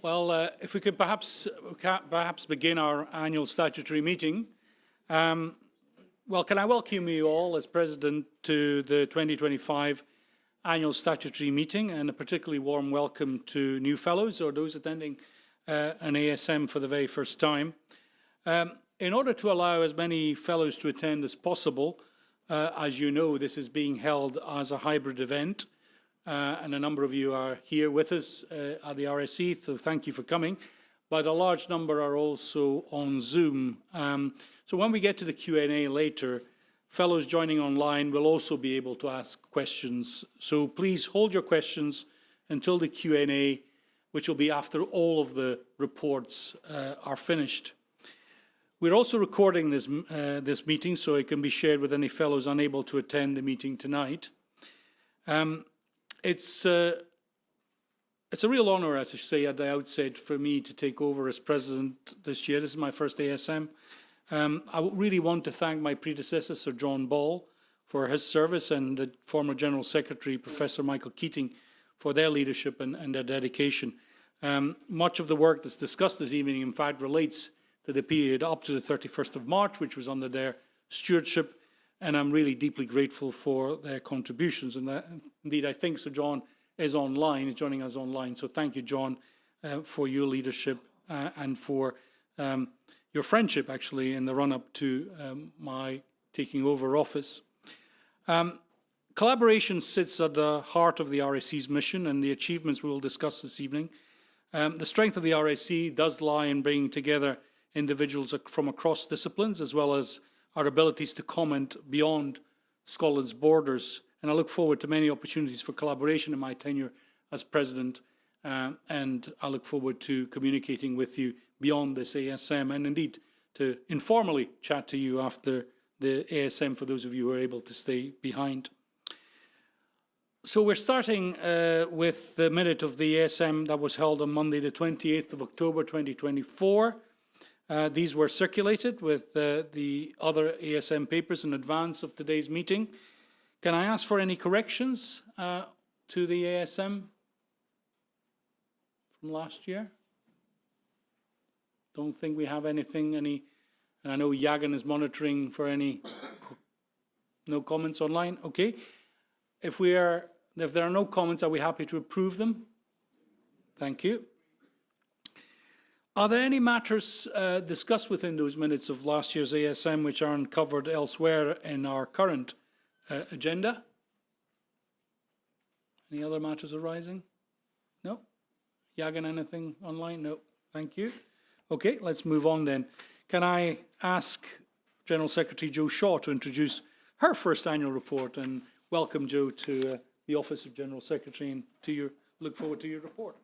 If we could perhaps begin our annual statutory meeting. Can I welcome you all as President to the 2025 annual statutory meeting, and a particularly warm welcome to new fellows or those attending an ASM for the very first time. In order to allow as many fellows to attend as possible, as you know, this is being held as a hybrid event. And a number of you are here with us at the RSE, so thank you for coming. But a large number are also on Zoom. So when we get to the Q&A later, fellows joining online will also be able to ask questions. So please hold your questions until the Q&A, which will be after all of the reports are finished. We're also recording this meeting so it can be shared with any fellows unable to attend the meeting tonight. It's a real honour, as I say at the outset, for me to take over as President this year. This is my first ASM. I really want to thank my predecessor, Sir John Ball, for his service, and the former General Secretary, Professor Michael Keating, for their leadership and their dedication. Much of the work that's discussed this evening, in fact, relates to the period up to the 31st of March, which was under their stewardship. And I'm really deeply grateful for their contributions. And indeed, I think Sir John is online, is joining us online. So thank you, John, for your leadership and for your friendship, actually, in the run-up to my taking over office. Collaboration sits at the heart of the RSE's mission and the achievements we will discuss this evening. The strength of the RSE does lie in bringing together individuals from across disciplines, as well as our abilities to comment beyond Scotland's borders. And I look forward to many opportunities for collaboration in my tenure as President, and I look forward to communicating with you beyond this ASM, and indeed to informally chat to you after the ASM for those of you who are able to stay behind. So we're starting with the minute of the ASM that was held on Monday the 28th of October 2024. These were circulated with the other ASM papers in advance of today's meeting. Can I ask for any corrections to the ASM from last year? Don't think we have anything, and I know Yagan is monitoring for no comments online. Okay. If there are no comments, are we happy to approve them? Thank you. Are there any matters discussed within those minutes of last year's ASM which aren't covered elsewhere in our current agenda? Any other matters arising? No? Yagan, anything online? No. Thank you. Okay, let's move on then. Can I ask General Secretary Jo Shaw to introduce her first annual report, and welcome, Jo, to the Office of General Secretary, and look forward to your report.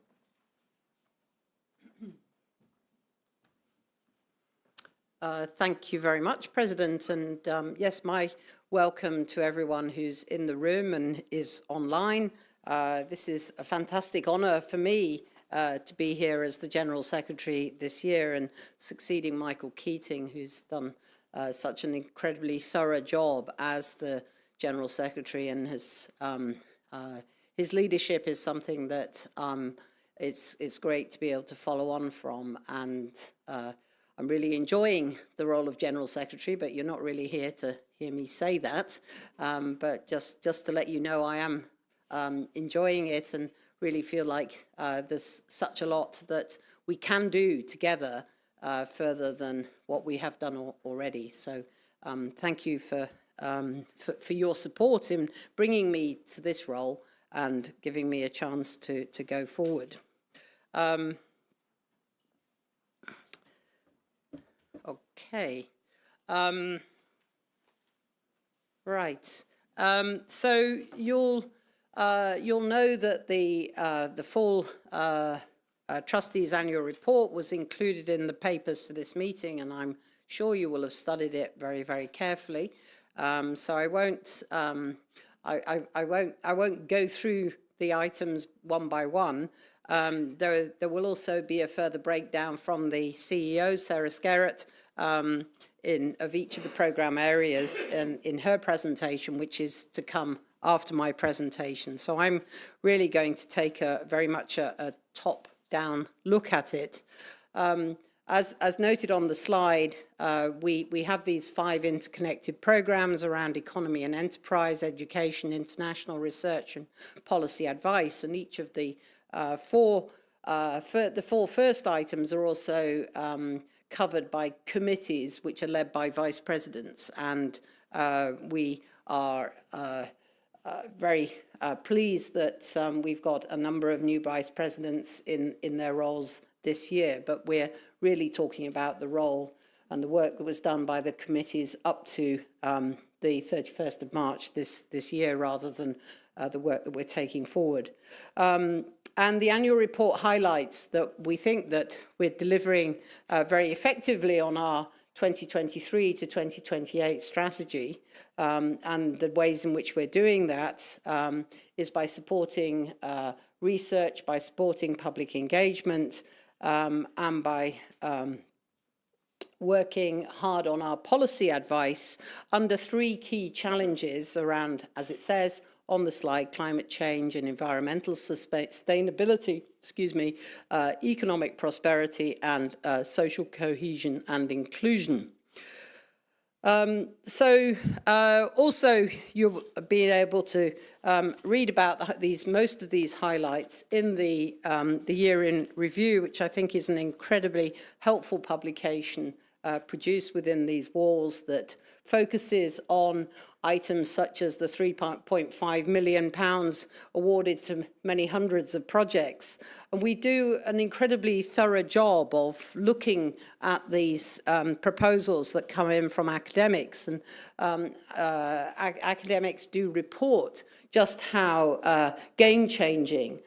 Thank you very much, President. And yes, my welcome to everyone who's in the room and is online. This is a fantastic honour for me to be here as the General Secretary this year and succeeding Michael Keating, who's done such an incredibly thorough job as the General Secretary, and his leadership is something that it's great to be able to follow on from. And I'm really enjoying the role of General Secretary, but you're not really here to hear me say that. But just to let you know, I am enjoying it and really feel like there's such a lot that we can do together further than what we have done already. So thank you for your support in bringing me to this role and giving me a chance to go forward. Okay. Right. So you'll know that the full Trustees' annual report was included in the papers for this meeting, and I'm sure you will have studied it very, very carefully. So I won't go through the items one by one. There will also be a further breakdown from the CEO, Sarah Skerritt, of each of the programme areas in her presentation, which is to come after my presentation. So I'm really going to take very much a top top-down look at it. As noted on the slide, we have these 5 interconnected programs around economy and enterprise, education, international research, and policy advice. And each of the four first items are also covered by committees which are led by vice presidents. And we are very pleased that we've got a number of new vice presidents in their roles this year, but we're really talking about the role and the work that was done by the committees up to the 31st of March this year, rather than the work that we're taking forward. And the annual report highlights that we think that we're delivering very effectively on our 2023 to 2028 strategy, and the ways in which we're doing that is by supporting research, by supporting public engagement, and by working hard on our policy advice under 3 key challenges around, as it says on the slide, climate change and environmental sustainability, economic prosperity, and social cohesion and inclusion. Also, you'll be able to read about most of these highlights in the year in review, which I think is an incredibly helpful publication produced within these walls that focuses on items such as the £3.5 million awarded to many hundreds of projects. And we do an incredibly thorough job of looking at these proposals that come in from academics. And academics do report just how game-changing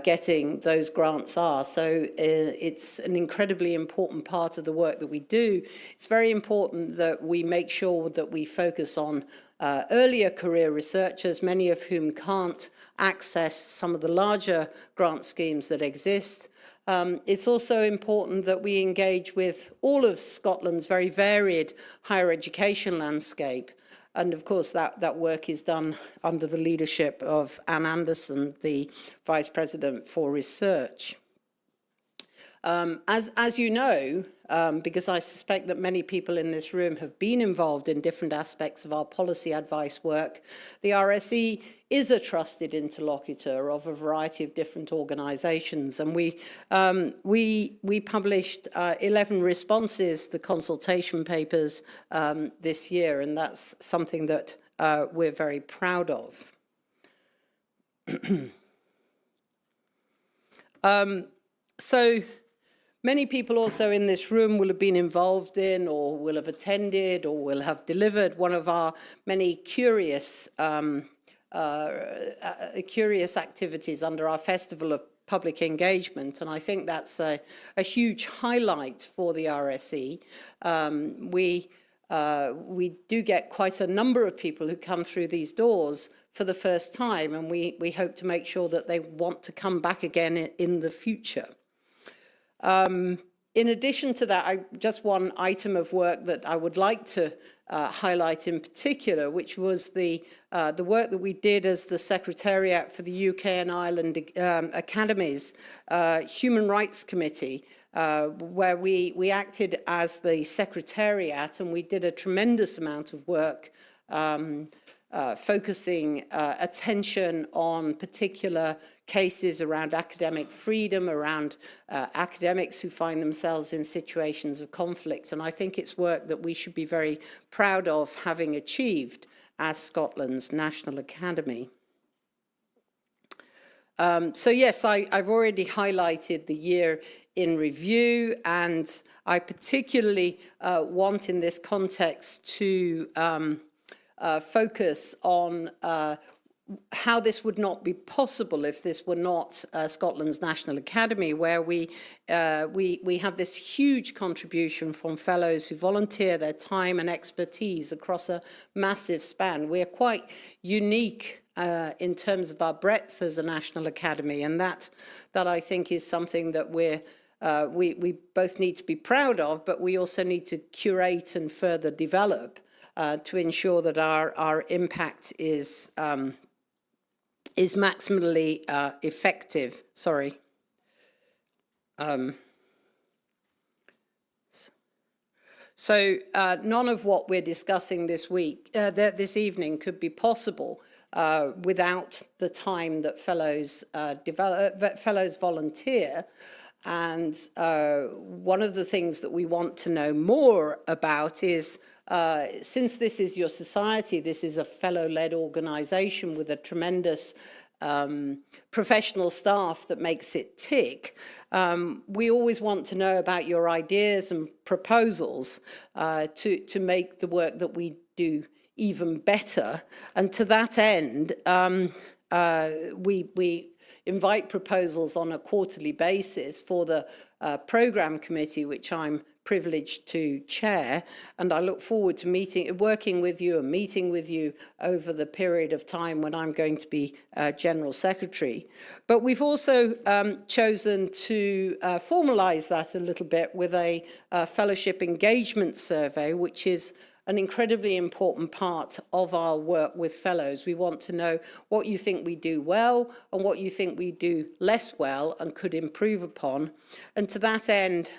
getting those grants are. So it's an incredibly important part of the work that we do. It's very important that we make sure that we focus on earlier career researchers, many of whom can't access some of the larger grant schemes that exist. It's also important that we engage with all of Scotland's very varied higher education landscape. And of course, that work is done under the leadership of Anne Anderson, the Vice President for Research. As you know, because I suspect that many people in this room have been involved in different aspects of our policy advice work, the RSE is a trusted interlocutor of a variety of different organisations, and we published 11 responses to consultation papers this year, and that's something that we're very proud of. So many people also in this room will have been involved in, or will have attended, or will have delivered one of our many curious activities under our Festival of Public Engagement, and I think that's a huge highlight for the RSE. We do get quite a number of people who come through these doors for the first time, and we hope to make sure that they want to come back again in the future. In addition to that, just one item of work that I would like to highlight in particular, which was the work that we did as the Secretariat for the UK and Ireland Academies Human Rights Committee, where we acted as the Secretariat, and we did a tremendous amount of work focusing attention on particular cases around academic freedom, around academics who find themselves in situations of conflict. And I think it's work that we should be very proud of having achieved as Scotland's National Academy. So yes, I've already highlighted the year in review, and I particularly want in this context to focus on how this would not be possible if this were not Scotland's National Academy, where we have this huge contribution from fellows who volunteer their time and expertise across a massive span. We are quite unique in terms of our breadth as a National Academy, and that I think is something that we both need to be proud of, but we also need to curate and further develop to ensure that our impact is maximally effective. Sorry. So none of what we're discussing this evening could be possible without the time that fellows fellows volunteer. And one of the things that we want to know more about is, since this is your society, this is a fellow-led organisation with a tremendous professional staff that makes it tick. We always want to know about your ideas and proposals to make the work that we do even better. And to that end, we invite proposals on a quarterly basis for the programme committee, which I'm privileged to chair, and I look forward to working with you and meeting with you over the period of time when I'm going to be General Secretary. But we've also chosen to formalise that a little bit with a fellowship engagement survey, which is an incredibly important part of our work with fellows. We want to know what you think we do well and what you think we do less well and could improve upon. And to that end,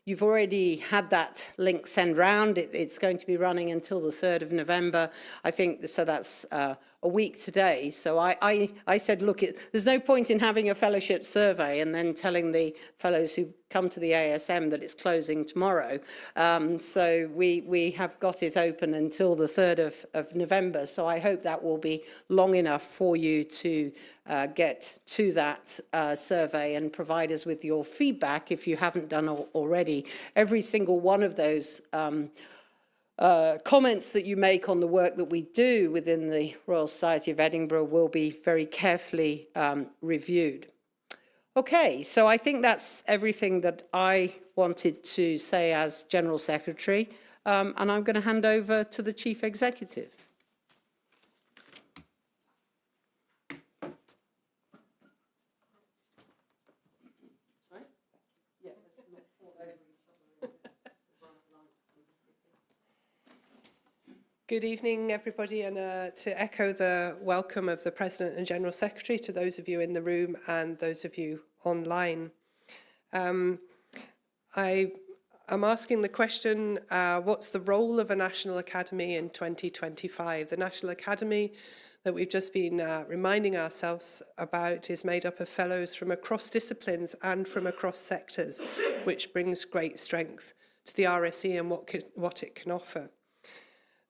you've already had that link sent round. It's going to be running until the 3rd of November, I think, so that's a week today. So I said, look, there's no point in having a fellowship survey and then telling the fellows who come to the ASM that it's closing tomorrow. So we have got it open until the 3rd of November. So I hope that will be long enough for you to get to that survey and provide us with your feedback if you haven't done already. Every single one of those comments that you make on the work that we do within the Royal Society of Edinburgh will be very carefully reviewed. Okay, so I think that's everything that I wanted to say as General Secretary, and I'm going to hand over to the Chief Executive. Good evening, everybody, and to echo the welcome of the President and General Secretary to those of you in the room and those of you online. I am asking the question, what's the role of a National Academy in 2025? The National Academy that we've just been reminding ourselves about is made up of fellows from across disciplines and from across sectors, which brings great strength to the RSE and what it can offer.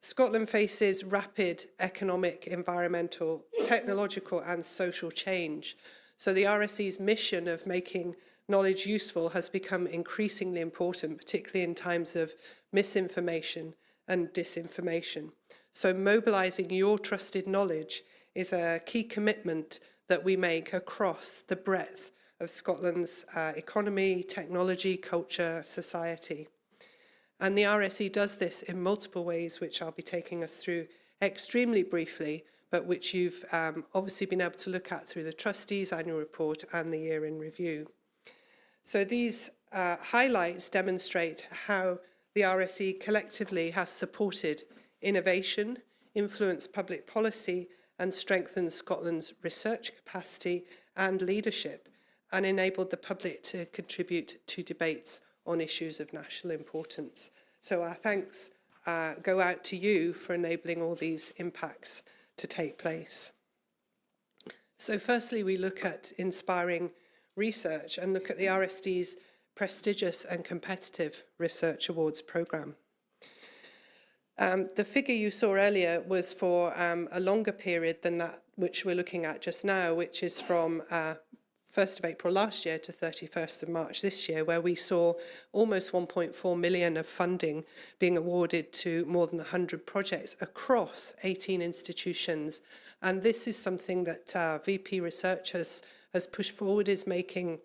Scotland faces rapid economic, environmental, technological and social change. So the RSE's mission of making knowledge useful has become increasingly important, particularly in times of misinformation and disinformation. So mobilising your trusted knowledge is a key commitment that we make across the breadth of Scotland's economy, technology, culture, society. And the RSE does this in multiple ways, which I'll be taking us through extremely briefly, but which you've obviously been able to look at through the Trustees' annual report and the year in review. So these highlights demonstrate how the RSE collectively has supported innovation, influenced public policy, and strengthened Scotland's research capacity and leadership, and enabled the public to contribute to debates on issues of national importance. So our thanks go out to you for enabling all these impacts to take place. So firstly, we look at inspiring research and look at the RSD's prestigious and competitive Research Awards programme. The figure you saw earlier was for a longer period than that which we're looking at just now, which is from 1st of April last year to 31st of March this year, where we saw almost 1.4 million of funding being awarded to more than 100 projects across 18 institutions. And this is something that VP Research has pushed forward, is making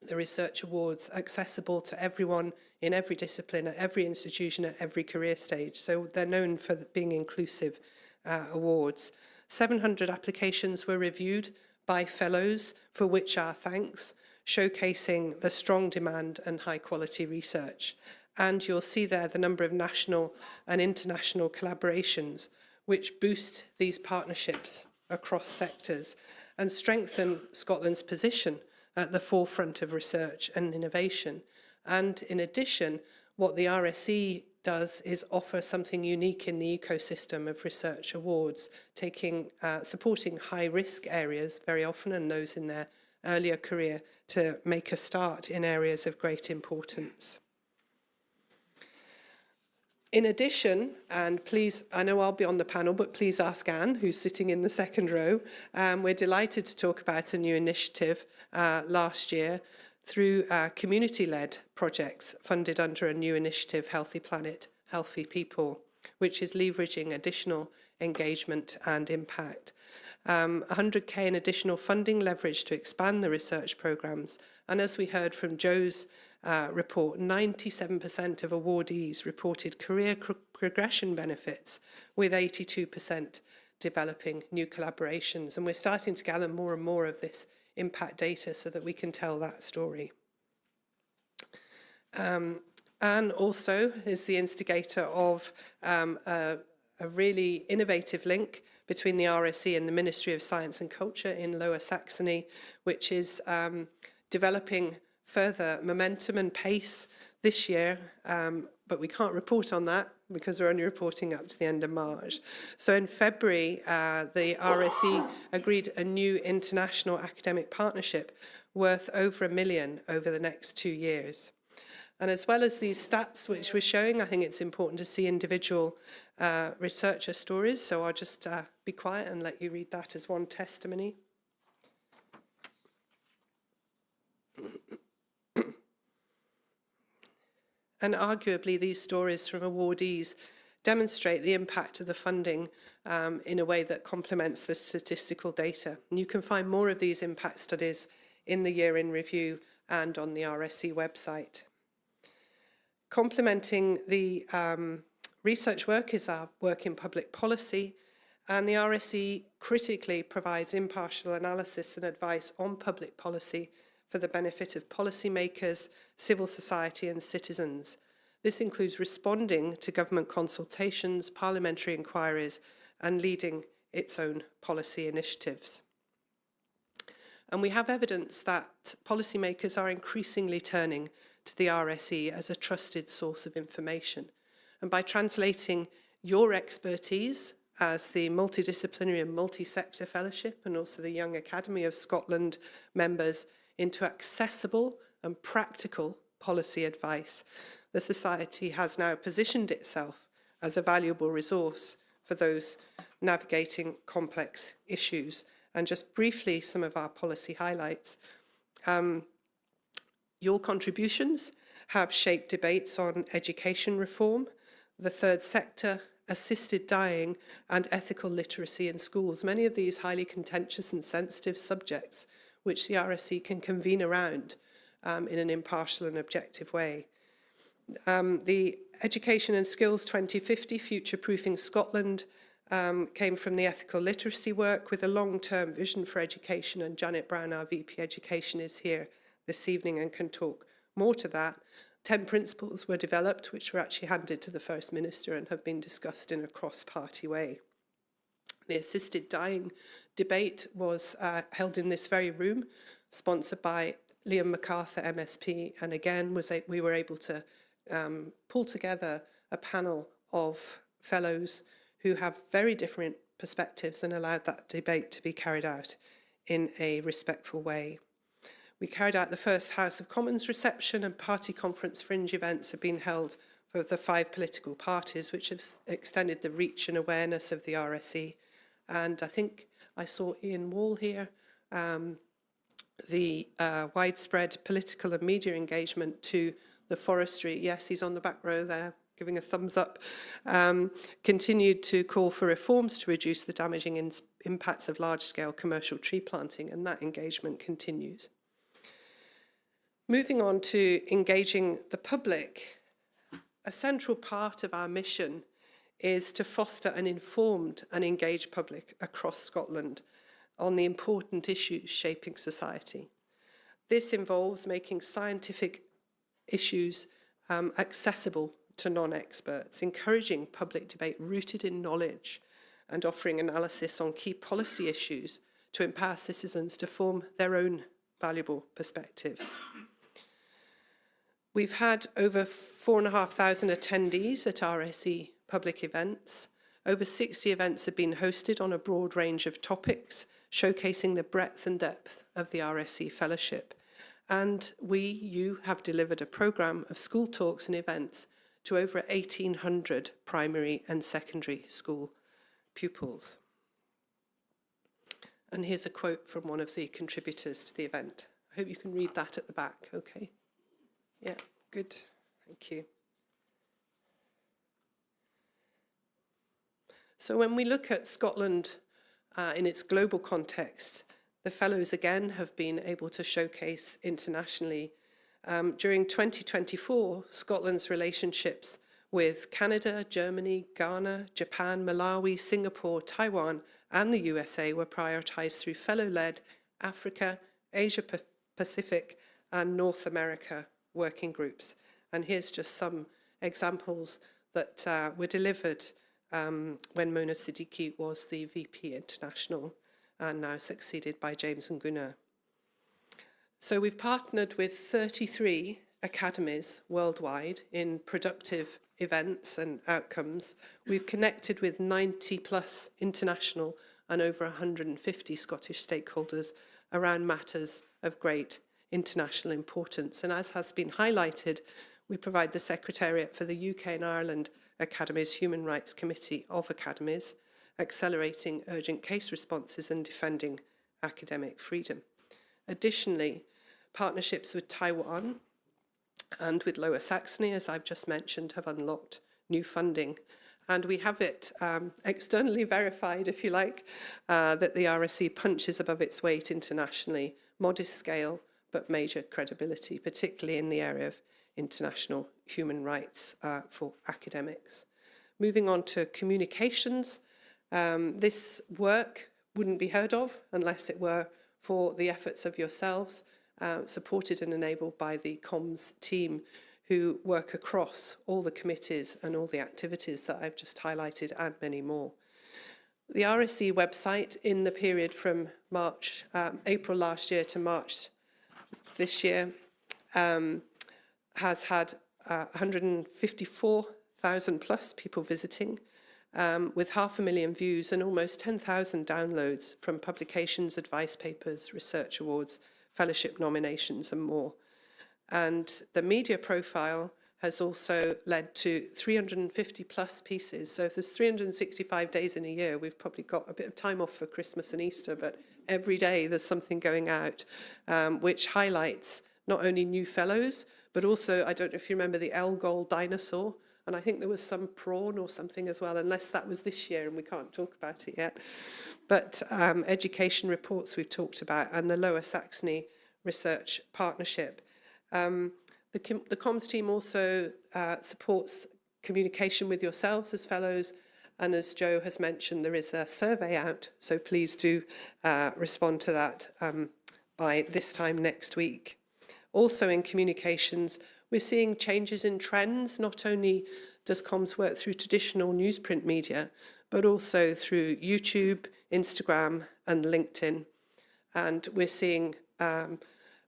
the Research Awards accessible to everyone in every discipline, at every institution, at every career stage. So they're known for being inclusive awards. 700 applications were reviewed by fellows, for which our thanks, showcasing the strong demand and high quality research. And you'll see there the number of national and international collaborations which boost these partnerships across sectors and strengthen Scotland's position at the forefront of research and innovation. And in addition, what the RSE does is offer something unique in the ecosystem of research awards, supporting high-risk areas very often and those in their earlier career to make a start in areas of great importance. In addition, and please, I know I'll be on the panel, but please ask Anne, who's sitting in the second row. We're delighted to talk about a new initiative last year through community-led projects funded under a new initiative, Healthy Planet, Healthy People, which is leveraging additional engagement and impact. 100k in additional funding leverage to expand the research programmes. And as we heard from Joe's report, 97% of awardees reported career progression benefits, with 82% developing new collaborations. And we're starting to gather more and more of this impact data so that we can tell that story. Anne also is the instigator of a really innovative link between the RSE and the Ministry of Science and Culture in Lower Saxony, which is developing further momentum and pace this year, but we can't report on that because we're only reporting up to the end of March. So in February, the RSE agreed a new international academic partnership worth over $1 million over the next 2 years. And as well as these stats which we're showing, I think it's important to see individual researcher stories. So I'll just be quiet and let you read that as one testimony. And arguably, these stories from awardees demonstrate the impact of the funding in a way that complements the statistical data. And you can find more of these impact studies in the year in review and on the RSE website. Complementing the research work is our work in public policy, and the RSE critically provides impartial analysis and advice on public policy for the benefit of policymakers, civil society and citizens. This includes responding to government consultations, parliamentary inquiries, and leading its own policy initiatives. And we have evidence that policymakers are increasingly turning to the RSE as a trusted source of information. And by translating your expertise as the Multidisciplinary and Multi-Sector Fellowship and also the Young Academy of Scotland members into accessible and practical policy advice, the Society has now positioned itself as a valuable resource for those navigating complex issues. And just briefly, some of our policy highlights. Your contributions have shaped debates on education reform, the third sector, assisted dying, and ethical literacy in schools. Many of these highly contentious and sensitive subjects which the RSE can convene around in an impartial and objective way. The Education and Skills 2050, Future-Proofing Scotland, came from the ethical literacy work with a long-term vision for education, and Janet Brown, our VP Education, is here this evening and can talk more to that. 10 principles were developed, which were actually handed to the First Minister and have been discussed in a cross-party way. The assisted dying debate was held in this very room, sponsored by Liam MacArthur, MSP, and again we were able to pull together a panel of fellows who have very different perspectives and allowed that debate to be carried out in a respectful way. We carried out the first House of Commons reception, and party conference fringe events have been held for the 5 political parties, which have extended the reach and awareness of the RSE. And I think I saw Ian Wall here. The widespread political and media engagement to the forestry, yes, he's on the back row there, giving a thumbs up, continued to call for reforms to reduce the damaging impacts of large-scale commercial tree planting, and that engagement continues. Moving on to engaging the public, a central part of our mission is to foster an informed and engaged public across Scotland on the important issues shaping society. This involves making scientific issues accessible to non-experts, encouraging public debate rooted in knowledge, and offering analysis on key policy issues to empower citizens to form their own valuable perspectives. We've had over 4,500 attendees at RSE public events. Over 60 events have been hosted on a broad range of topics, showcasing the breadth and depth of the RSE Fellowship. And you have delivered a programme of school talks and events to over 1,800 primary and secondary school pupils. And here's a quote from one of the contributors to the event. I hope you can read that at the back, okay? Yeah, good, thank you. So when we look at Scotland in its global context, the Fellows again have been able to showcase internationally. During 2024, Scotland's relationships with Canada, Germany, Ghana, Japan, Malawi, Singapore, Taiwan, and the USA were prioritised through Fellow-led Africa, Asia Pacific, and North America working groups. And here's just some examples that were delivered when Mona Siddiqui was the VP International, and now succeeded by James Nguna. So we've partnered with 33 academies worldwide in productive events and outcomes. We've connected with 90 plus international and over 150 Scottish stakeholders around matters of great international importance. And as has been highlighted, we provide the Secretariat for the UK and Ireland Academies Human Rights Committee of Academies, accelerating urgent case responses and defending academic freedom. Additionally, partnerships with Taiwan and with Lower Saxony, as I've just mentioned, have unlocked new funding. And we have it externally verified, if you like, that the RSE punches above its weight internationally, modest scale, but major credibility, particularly in the area of international human rights for academics. Moving on to communications, this work wouldn't be heard of unless it were for the efforts of yourselves, supported and enabled by the comms team who work across all the committees and all the activities that I've just highlighted and many more. The RSE website in the period from April last year to March this year has had 154,000 plus people visiting, with 500,000 views and almost 10,000 downloads from publications, advice papers, research awards, fellowship nominations and more. And the media profile has also led to 350 plus pieces. So if there's 365 days in a year, we've probably got a bit of time off for Christmas and Easter, but every day there's something going out, which highlights not only new fellows, but also, I don't know if you remember the Elgol dinosaur, and I think there was some prawn or something as well, unless that was this year and we can't talk about it yet. But education reports we've talked about, and the Lower Saxony Research Partnership. The comms team also supports communication with yourselves as fellows, and as Joe has mentioned, there is a survey out, so please do respond to that by this time next week. Also in communications, we're seeing changes in trends. Not only does comms work through traditional newsprint media, but also through YouTube, Instagram, and LinkedIn. And we're seeing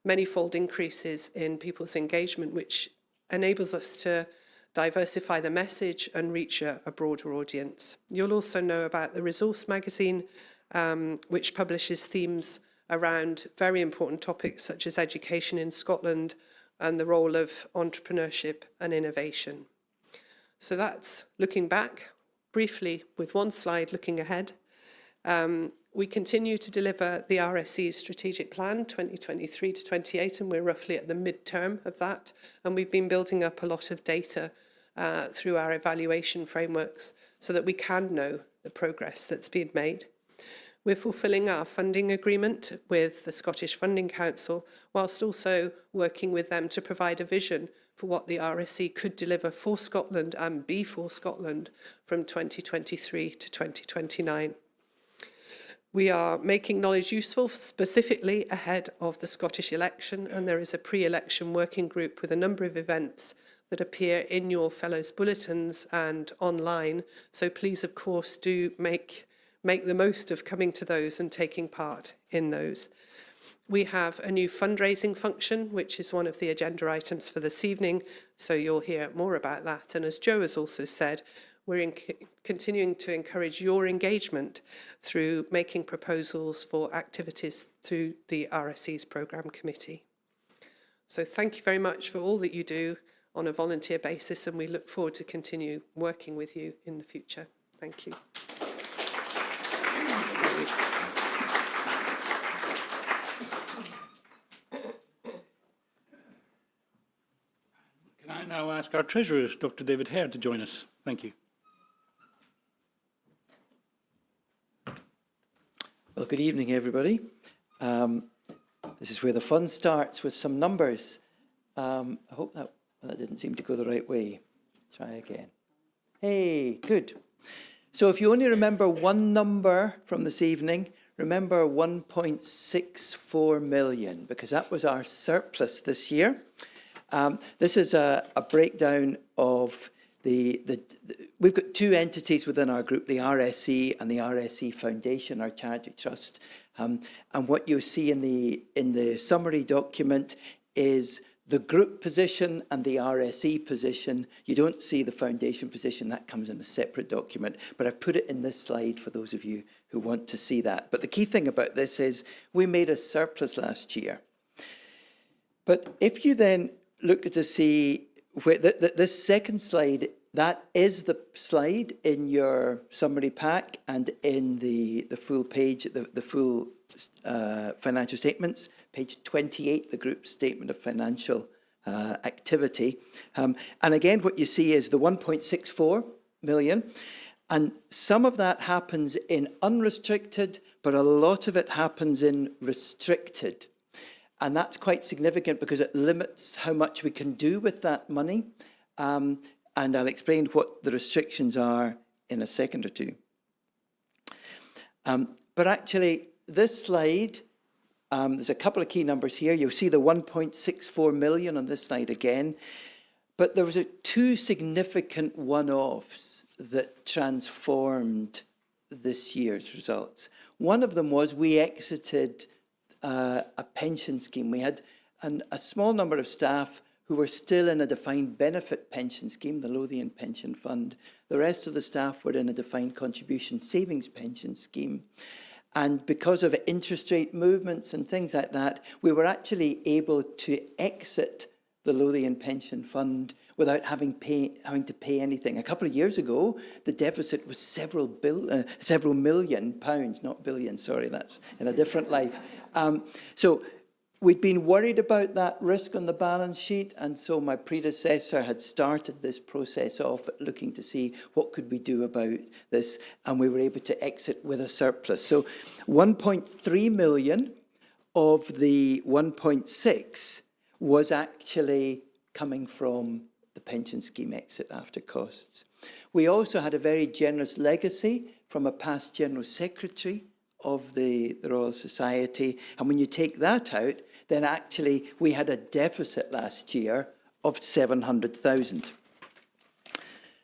many-fold increases in people's engagement, which enables us to diversify the message and reach a broader audience. You'll also know about the Resource magazine, which publishes themes around very important topics such as education in Scotland and the role of entrepreneurship and innovation. So that's looking back, briefly with one slide looking ahead. We continue to deliver the RSE strategic plan 2023 to 28, and we're roughly at the midterm of that. And we've been building up a lot of data through our evaluation frameworks so that we can know the progress that's been made. We're fulfilling our funding agreement with the Scottish Funding Council, whilst also working with them to provide a vision for what the RSE could deliver for Scotland and be for Scotland from 2023 to 2029. We are making knowledge useful specifically ahead of the Scottish election, and there is a pre-election working group with a number of events that appear in your fellows' bulletins and online. So please, of course, do make the most of coming to those and taking part in those. We have a new fundraising function, which is one of the agenda items for this evening, so you'll hear more about that. And as Joe has also said, we're continuing to encourage your engagement through making proposals for activities through the RSE's programme committee. So thank you very much for all that you do on a volunteer basis, and we look forward to continue working with you in the future. Thank you. Can I now ask our Treasurer, Dr. David Hare, to join us? Thank you. Well, good evening, everybody. This is where the fun starts with some numbers. I hope that didn't seem to go the right way. Try again. Hey, good. So if you only remember one number from this evening, remember 1.64 million, because that was our surplus this year. This is a breakdown of we've got two entities within our group, the RSE and the RSE Foundation, our charity trust. And what you'll see in the summary document is the group position and the RSE position. You don't see the foundation position, that comes in a separate document, but I've put it in this slide for those of you who want to see that. But the key thing about this is we made a surplus last year. But if you then look to see where this second slide, that is the slide in your summary pack and in the full page, the full financial statements, page 28, the group statement of financial activity. And again, what you see is the 1.64 million. And some of that happens in unrestricted, but a lot of it happens in restricted. And that's quite significant because it limits how much we can do with that money. And I'll explain what the restrictions are in a second or two. But actually, this slide, there's a couple of key numbers here. You'll see the 1.64 million on this slide again. But there was two significant one-offs that transformed this year's results. One of them was we exited a pension scheme. We had a small number of staff who were still in a defined benefit pension scheme, the Lothian Pension Fund. The rest of the staff were in a defined contribution savings pension scheme. And because of interest rate movements and things like that, we were actually able to exit the Lothian Pension Fund without having to pay anything. A couple of years ago, the deficit was several million pounds, not billion, sorry, that's in a different life. So we'd been worried about that risk on the balance sheet, and so my predecessor had started this process off looking to see what could we do about this, and we were able to exit with a surplus. So 1.3 million of the 1.6 was actually coming from the pension scheme exit after costs. We also had a very generous legacy from a past General Secretary of the Royal Society, and when you take that out, then actually we had a deficit last year of 700,000.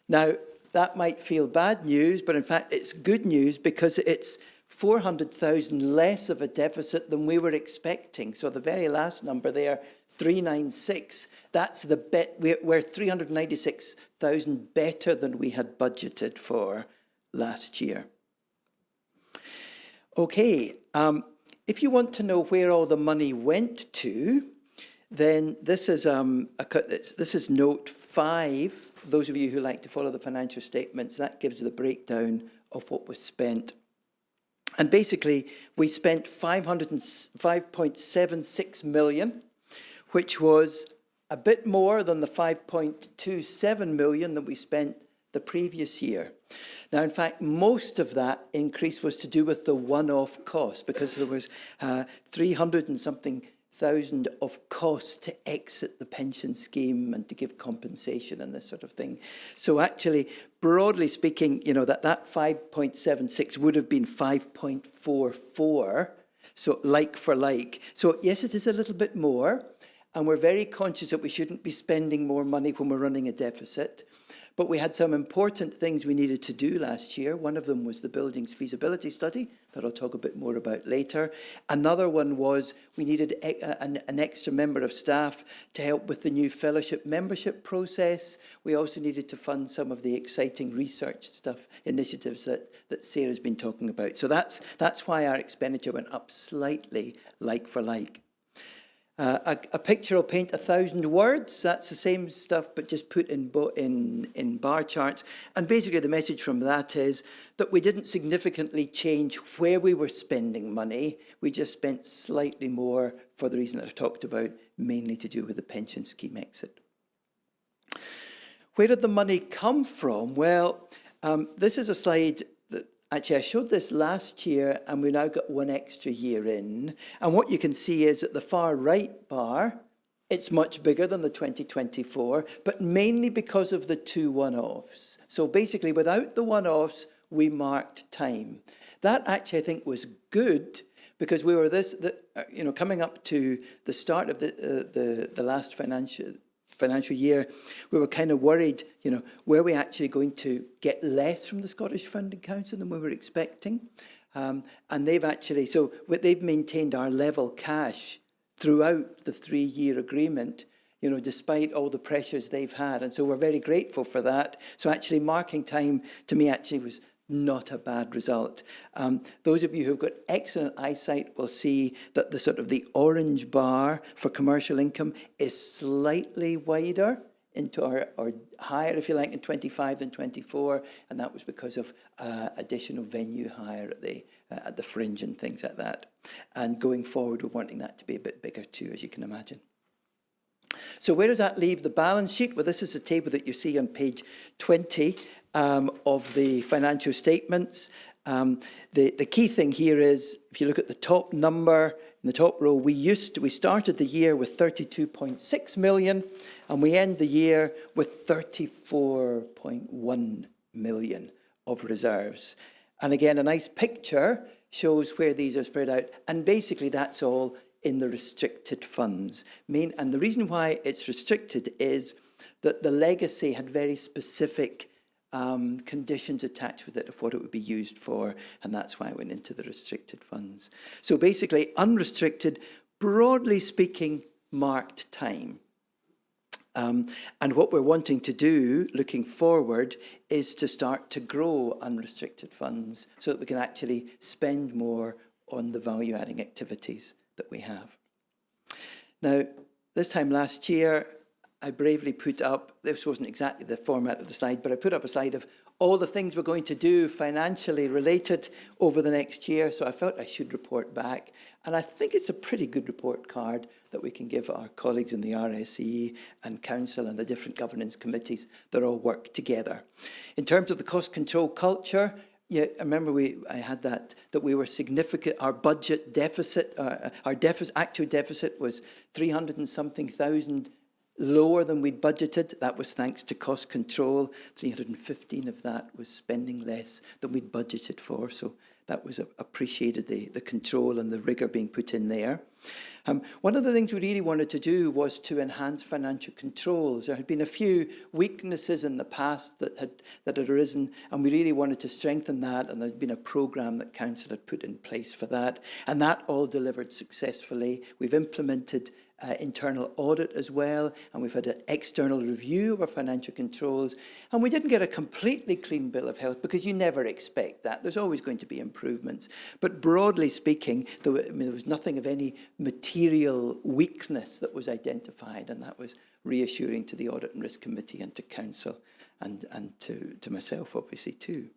Now, that might feel bad news, but in fact it's good news because it's 400,000 less of a deficit than we were expecting. So the very last number there, 396, that's the bit, we're 396,000 better than we had budgeted for last year. Okay, if you want to know where all the money went to, then this is note 5. Those of you who like to follow the financial statements, that gives the breakdown of what was spent. And basically, we spent 5.76 million, which was a bit more than the 5.27 million that we spent the previous year. Now, in fact, most of that increase was to do with the one-off cost, because there was 300 and something thousand of costs to exit the pension scheme and to give compensation and this sort of thing. So actually, broadly speaking, you know, that 5.76 would have been 5.44, so like for like. So yes, it is a little bit more, and we're very conscious that we shouldn't be spending more money when we're running a deficit. but we had some important things we needed to do last year. One of them was the buildings feasibility study that I'll talk a bit more about later. Another one was we needed an extra member of staff to help with the new fellowship membership process. We also needed to fund some of the exciting research stuff, initiatives that Sarah's been talking about. So that's why our expenditure went up slightly, like for like. A picture will paint 1,000 words. That's the same stuff, but just put in bar charts. And basically the message from that is that we didn't significantly change where we were spending money. We just spent slightly more for the reason that I talked about, mainly to do with the pension scheme exit. Where did the money come from? Well, this is a slide that actually I showed this last year, and we now got one extra year in. And what you can see is at the far right bar, it's much bigger than the 2024, but mainly because of the two one-offs. So basically, without the one-offs, we marked time. That actually, I think, was good, because we were coming up to the start of the last financial year, we were kind of worried, were we actually going to get less from the Scottish Funding Council than we were expecting? And they've maintained our level cash throughout the 3-year agreement, despite all the pressures they've had. And so we're very grateful for that. So actually marking time, to me, actually was not a bad result. Those of you who've got excellent eyesight will see that the orange bar for commercial income is slightly wider into or higher, if you like, in 25 than 24, and that was because of additional venue hire at the fringe and things like that. And going forward, we're wanting that to be a bit bigger too, as you can imagine. So where does that leave the balance sheet? Well, this is the table that you see on page 20 of the financial statements. The key thing here is, if you look at the top number in the top row, we started the year with 32.6 million, and we end the year with 34.1 million of reserves. And again, a nice picture shows where these are spread out, and basically that's all in the restricted funds. And the reason why it's restricted is that the legacy had very specific conditions attached with it of what it would be used for, and that's why it went into the restricted funds. So basically, unrestricted, broadly speaking, marked time. And what we're wanting to do, looking forward, is to start to grow unrestricted funds so that we can actually spend more on the value-adding activities that we have. Now, this time last year, I bravely put up, this wasn't exactly the format of the slide, but I put up a slide of all the things we're going to do financially related over the next year. So I felt I should report back. And I think it's a pretty good report card that we can give our colleagues in the RSE and Council and the different governance committees that all work together. In terms of the cost control culture, yeah, I remember I had that we were significant. Our budget deficit, actual deficit was 300 and something thousand lower than we'd budgeted. That was thanks to cost control. 315 of that was spending less than we'd budgeted for. So that was appreciated, the control and the rigour being put in there. One of the things we really wanted to do was to enhance financial controls. There had been a few weaknesses in the past that had arisen, and we really wanted to strengthen that, and there'd been a programme that Council had put in place for that, and that all delivered successfully. We've implemented internal audit as well, and we've had an external review of our financial controls, and we didn't get a completely clean bill of health because you never expect that. There's always going to be improvements. But broadly speaking, there was nothing of any material weakness that was identified, and that was reassuring to the Audit and Risk Committee and to Council and to myself, obviously, too.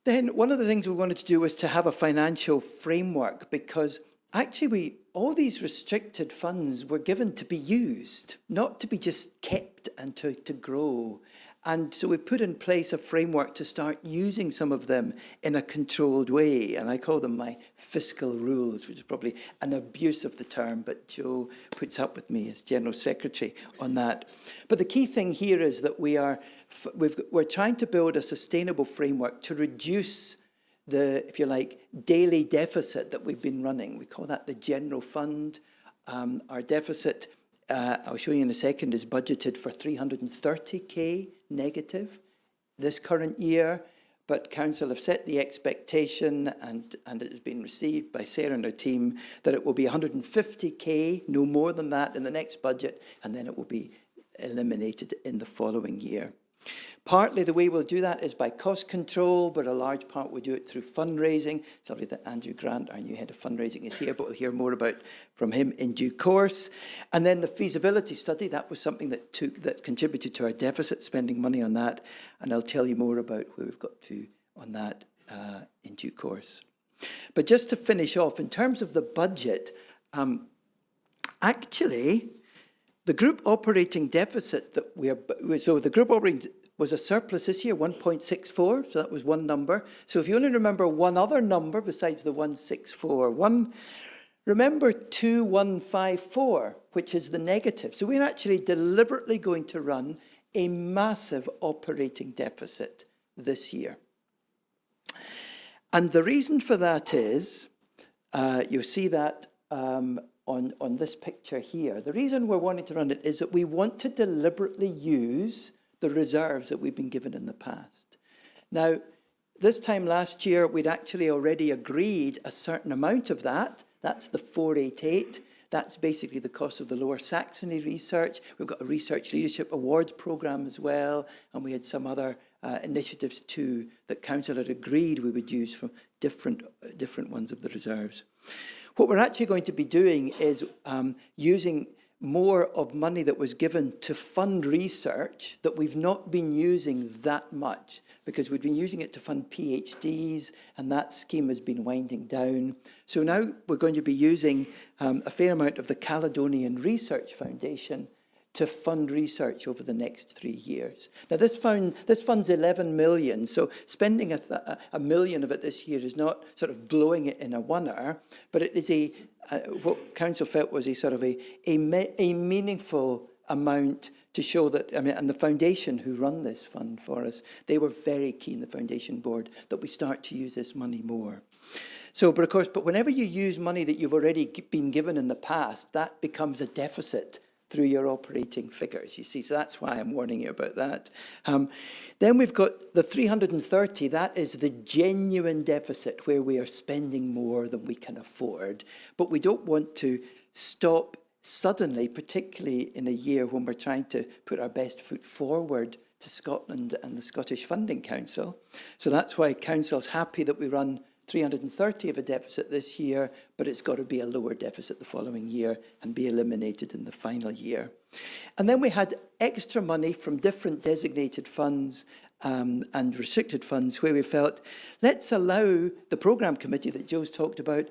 Then one of the things we wanted to do was to have a financial framework, because actually all these restricted funds were given to be used, not to be just kept and to grow. And so we put in place a framework to start using some of them in a controlled way. And I call them my fiscal rules, which is probably an abuse of the term, but Joe puts up with me as General Secretary on that. But the key thing here is that we're trying to build a sustainable framework to reduce the, if you like, daily deficit that we've been running. We call that the general fund. Our deficit I'll show you in a second, is budgeted for 330k negative this current year, but Council have set the expectation, and it has been received by Sarah and her team, that it will be 150k, no more than that in the next budget, and then it will be eliminated in the following year. Partly the way we'll do that is by cost control, but a large part we'll do it through fundraising. It's lovely that Andrew Grant, our new head of fundraising, is here, but we'll hear more about from him in due course. And then the feasibility study, that was something that contributed to our deficit, spending money on that, and I'll tell you more about where we've got to on that in due course. But just to finish off, in terms of the budget, actually, the group operating deficit the group operating was a surplus this year, 1.64, so that was one number. So if you only remember one other number besides the 164, remember 2154, which is the negative. So we're actually deliberately going to run a massive operating deficit this year. And the reason for that is, you'll see that on this picture here. The reason we're wanting to run it is that we want to deliberately use the reserves that we've been given in the past. Now, this time last year, we'd actually already agreed a certain amount of that. That's the 488. That's basically the cost of the Lower Saxony research. We've got a Research Leadership Awards programme as well, and we had some other initiatives too that Council had agreed we would use from different ones of the reserves. What we're actually going to be doing is using more of money that was given to fund research that we've not been using that much, because we've been using it to fund PhDs, and that scheme has been winding down. So now we're going to be using a fair amount of the Caledonian Research Foundation to fund research over the next 3 years. Now, this funds 11 million, so spending a million of it this year is not sort of blowing it in a oneer, but it is what Council felt was a sort of a meaningful amount to show that, and the foundation who run this fund for us, they were very keen, the foundation board, that we start to use this money more. So, but whenever you use money that you've already been given in the past, that becomes a deficit through your operating figures, you see. So that's why I'm warning you about that. Then we've got the 330, that is the genuine deficit where we are spending more than we can afford. But we don't want to stop suddenly, particularly in a year when we're trying to put our best foot forward to Scotland and the Scottish Funding Council. So that's why Council's happy that we run 330 of a deficit this year, but it's got to be a lower deficit the following year and be eliminated in the final year. And then we had extra money from different designated funds and restricted funds where we felt, let's allow the programme committee that Joe's talked about,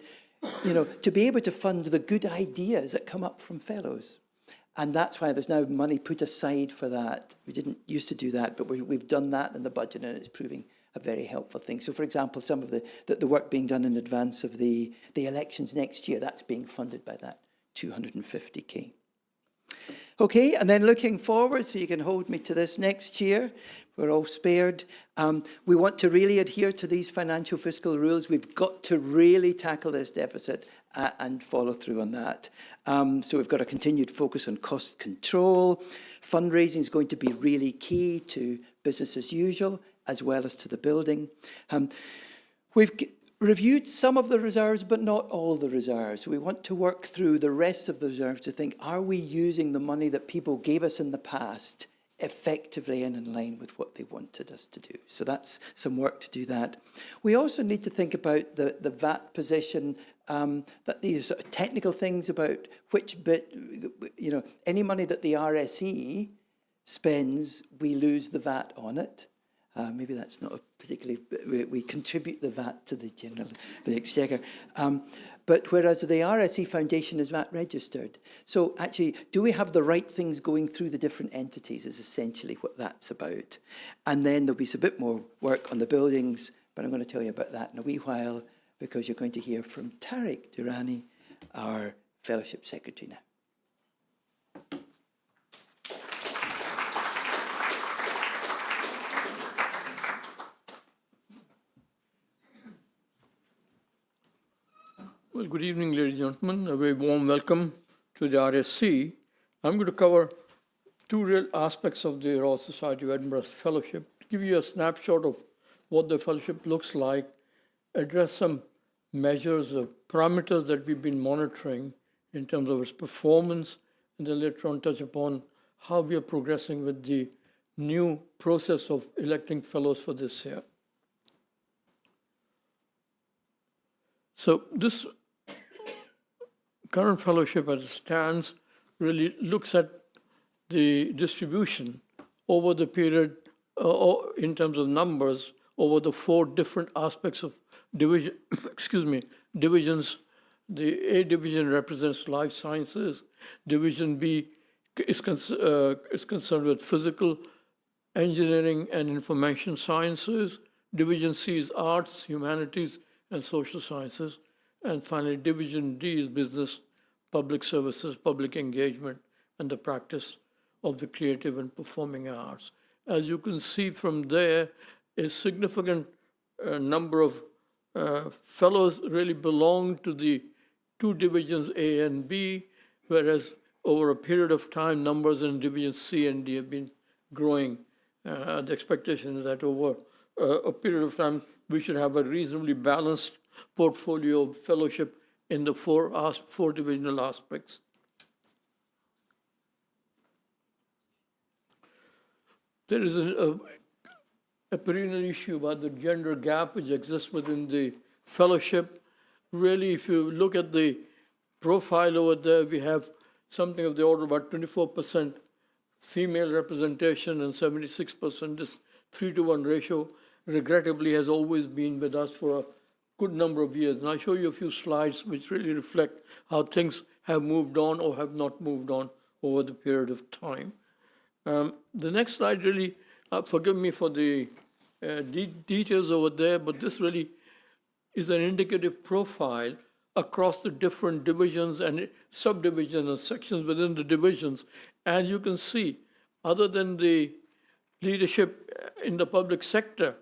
to be able to fund the good ideas that come up from fellows. And that's why there's now money put aside for that. We didn't used to do that, but we've done that in the budget, and it's proving a very helpful thing. So, for example, some of the work being done in advance of the elections next year, that's being funded by that 250k. Okay, and then looking forward, so you can hold me to this next year, we're all spared. We want to really adhere to these financial fiscal rules. We've got to really tackle this deficit and follow through on that. So we've got a continued focus on cost control. Fundraising is going to be really key to business as usual, as well as to the building. We've reviewed some of the reserves, but not all the reserves. So we want to work through the rest of the reserves to think, are we using the money that people gave us in the past effectively and in line with what they wanted us to do? So that's some work to do that. We also need to think about the VAT position, that these sort of technical things about which bit, any money that the RSE spends, we lose the VAT on it. Maybe that's not a particularly, we contribute the VAT to the Exchequer. But whereas the RSE Foundation is VAT registered. So actually, do we have the right things going through the different entities is essentially what that's about. And then there'll be a bit more work on the buildings, but I'm going to tell you about that in a wee while, because you're going to hear from Tariq Durrani, our Fellowship Secretary now. Well, good evening, ladies and gentlemen. A very warm welcome to the RSC. I'm going to cover two real aspects of the Royal Society of Edinburgh's fellowship, to give you a snapshot of what the fellowship looks like, address some measures, parameters that we've been monitoring in terms of its performance, and then later on touch upon how we are progressing with the new process of electing fellows for this year. So this current fellowship as it stands really looks at the distribution over the period in terms of numbers over the four different aspects of division, divisions. The A division represents life sciences. Division B is concerned with physical, engineering, and information sciences. Division C is arts, humanities, and social sciences. And finally, Division D is business, public services, public engagement, and the practice of the creative and performing arts. As you can see from there, a significant number of fellows really belong to the two divisions A and B, whereas over a period of time, numbers in divisions C and D have been growing. The expectation is that over a period of time, we should have a reasonably balanced portfolio of fellowship in the four divisional aspects. There is a perennial issue about the gender gap which exists within the fellowship. Really, if you look at the profile over there, we have something of the order of about 24% female representation and 76%. This 3-to-1 ratio, regrettably, has always been with us for a good number of years. And I'll show you a few slides which really reflect how things have moved on or have not moved on over the period of time. The next slide really, forgive me for the details over there, but this really is an indicative profile across the different divisions and subdivisions and sections within the divisions. And you can see, other than the leadership in the public sector,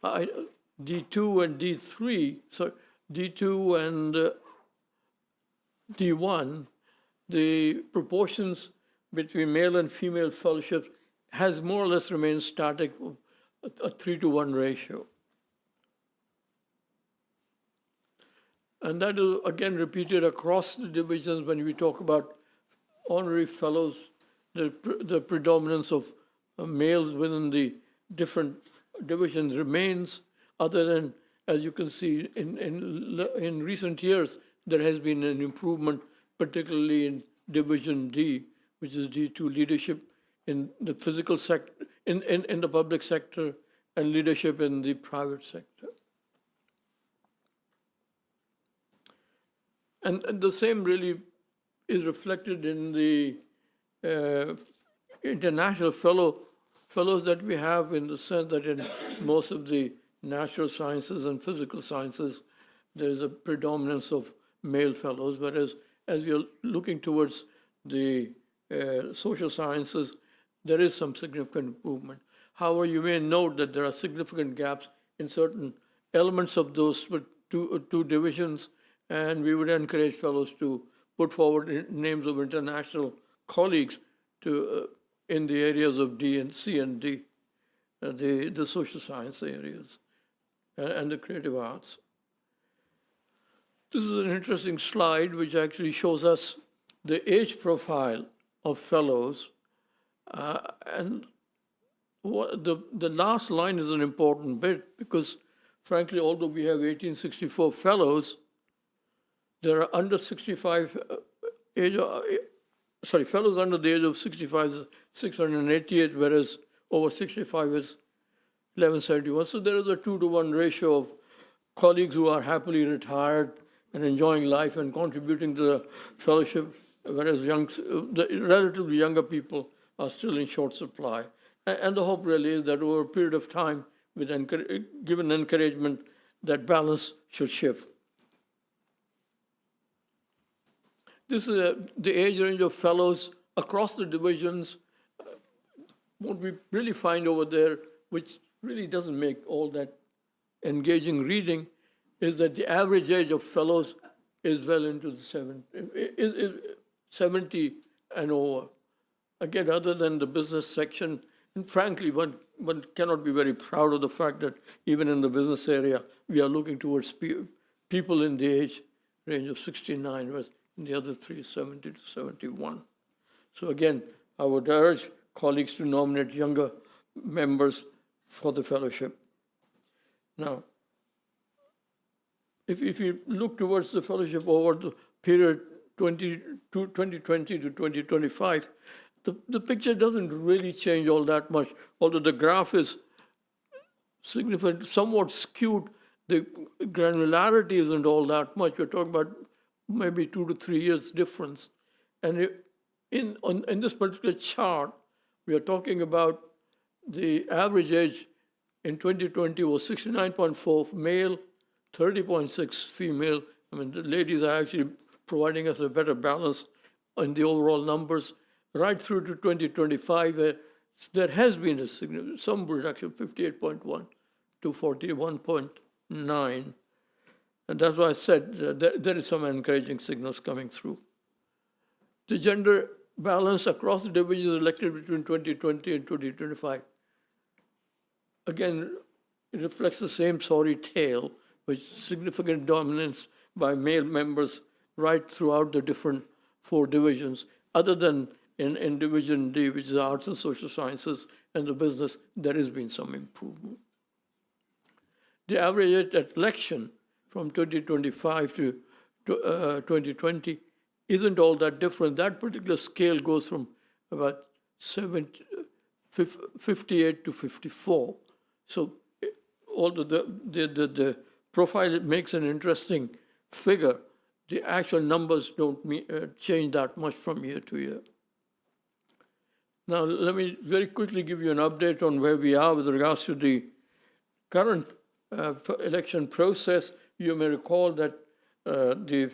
D2 and D3, so D2 and D1, the proportions between male and female fellowships has more or less remained static, a 3-to-1 ratio. And that is again repeated across the divisions when we talk about honorary fellows, the predominance of males within the different divisions remains, other than, as you can see, in recent years, there has been an improvement, particularly in Division D, which is D2 leadership in the physical sector, in the public sector, and leadership in the private sector. And the same really is reflected in the international fellows that we have, in the sense that in most of the natural sciences and physical sciences, there's a predominance of male fellows, whereas as we are looking towards the social sciences, there is some significant improvement. However, you may note that there are significant gaps in certain elements of those two divisions, and we would encourage fellows to put forward names of international colleagues in the areas of D and C and D, the social science areas and the creative arts. This is an interesting slide which actually shows us the age profile of fellows. And the last line is an important bit because, frankly, although we have 1864 fellows, there are under 65 fellows under the age of 65 is 688, whereas over 65 is 1171. So there is a 2-to-1 ratio of colleagues who are happily retired and enjoying life and contributing to the fellowship, whereas the relatively younger people are still in short supply. And the hope really is that over a period of time, with given encouragement, that balance should shift. This is the age range of fellows across the divisions. What we really find over there, which really doesn't make all that engaging reading, is that the average age of fellows is well into the 70 and over. Again, other than the business section, and frankly, one cannot be very proud of the fact that even in the business area, we are looking towards people in the age range of 69, whereas in the other three, 70 to 71. So again, I would urge colleagues to nominate younger members for the fellowship. Now, if you look towards the fellowship over the period 2020 to 2025, the picture doesn't really change all that much, although the graph is significant, somewhat skewed. The granularity isn't all that much. We're talking about maybe 2 to 3 years difference. And in this particular chart, we are talking about the average age in 2020 was 69.4 male, 30.6 female. I mean, the ladies are actually providing us a better balance in the overall numbers. Right through to 2025, there has been a significant, some reduction, 58.1 to 41.9. And that's why I said there is some encouraging signals coming through. The gender balance across the divisions elected between 2020 and 2025, again, it reflects the same sorry tale, with significant dominance by male members right throughout the different 4 divisions, other than in Division D, which is Arts and Social Sciences, and the business, there has been some improvement. The average age at election from 2025 to 2020 isn't all that different. That particular scale goes from about 58 to 54. So although the profile makes an interesting figure, the actual numbers don't change that much from year to year. Now, let me very quickly give you an update on where we are with regards to the current election process. You may recall that the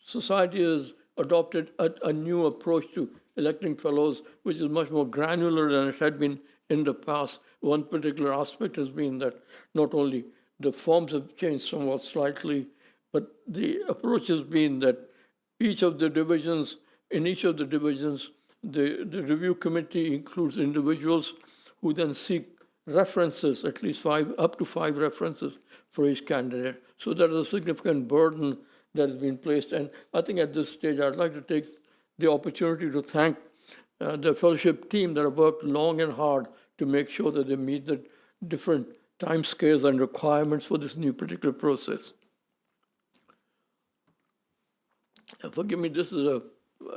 society has adopted a new approach to electing fellows, which is much more granular than it had been in the past. One particular aspect has been that not only the forms have changed somewhat slightly, but the approach has been that in each of the divisions, the review committee includes individuals who then seek references, at least up to 5 references for each candidate. So there is a significant burden that has been placed. And I think at this stage, I'd like to take the opportunity to thank the fellowship team that have worked long and hard to make sure that they meet the different timescales and requirements for this new particular process. Forgive me, this is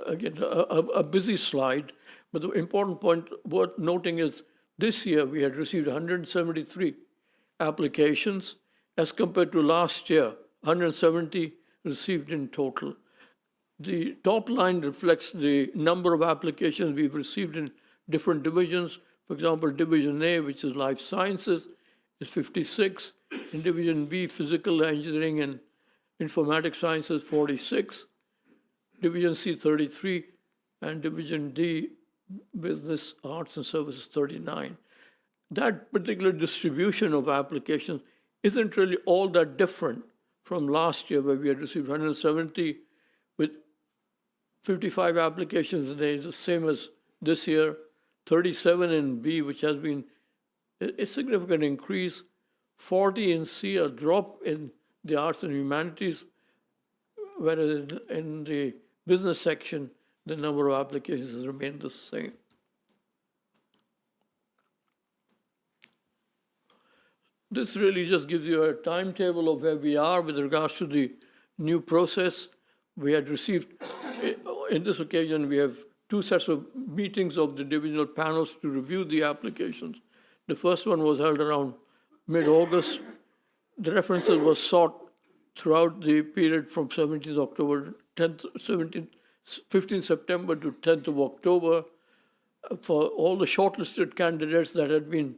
again a busy slide, but the important point worth noting is this year we had received 173 applications as compared to last year, 170 received in total. The top line reflects the number of applications we've received in different divisions. For example, Division A, which is Life Sciences, is 56. In Division B, Physical Engineering and Informatics Sciences, 46. Division C, 33. And Division D, Business, Arts and Services, 39. That particular distribution of applications isn't really all that different from last year, where we had received 170 with 55 applications a day, the same as this year, 37 in B, which has been a significant increase, 40 in C, a drop in the arts and humanities, whereas in the business section, the number of applications has remained the same. This really just gives you a timetable of where we are with regards to the new process. We had received, in this occasion, we have 2 sets of meetings of the divisional panels to review the applications. The first one was held around mid-August. The references were sought throughout the period from 17th October, 15th September to 10th of October for all the shortlisted candidates that had been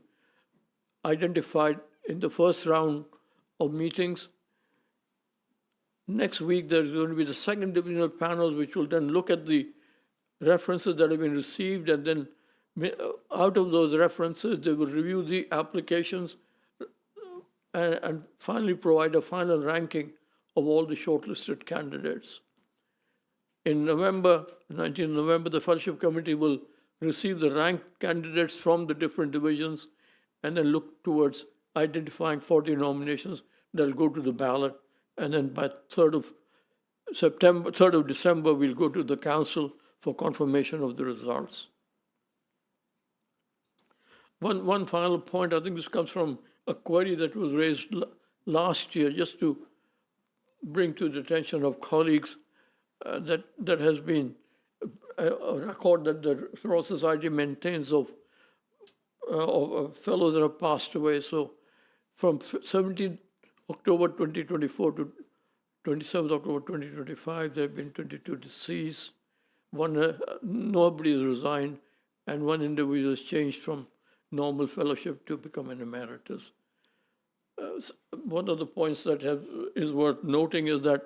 identified in the first round of meetings. Next week, there's going to be the second divisional panels, which will then look at the references that have been received, and then out of those references, they will review the applications and finally provide a final ranking of all the shortlisted candidates. In November, 19th November, the fellowship committee will receive the ranked candidates from the different divisions and then look towards identifying 40 nominations that'll go to the ballot. And then by 3rd of December, we'll go to the council for confirmation of the results. One final point, I think this comes from a query that was raised last year, just to bring to the attention of colleagues that there has been a record that the Royal Society maintains of fellows that have passed away. So from 17 October 2024 to 27th October 2025, there have been 22 deceased. Nobody has resigned, and one individual has changed from normal fellowship to become an emeritus. One of the points that is worth noting is that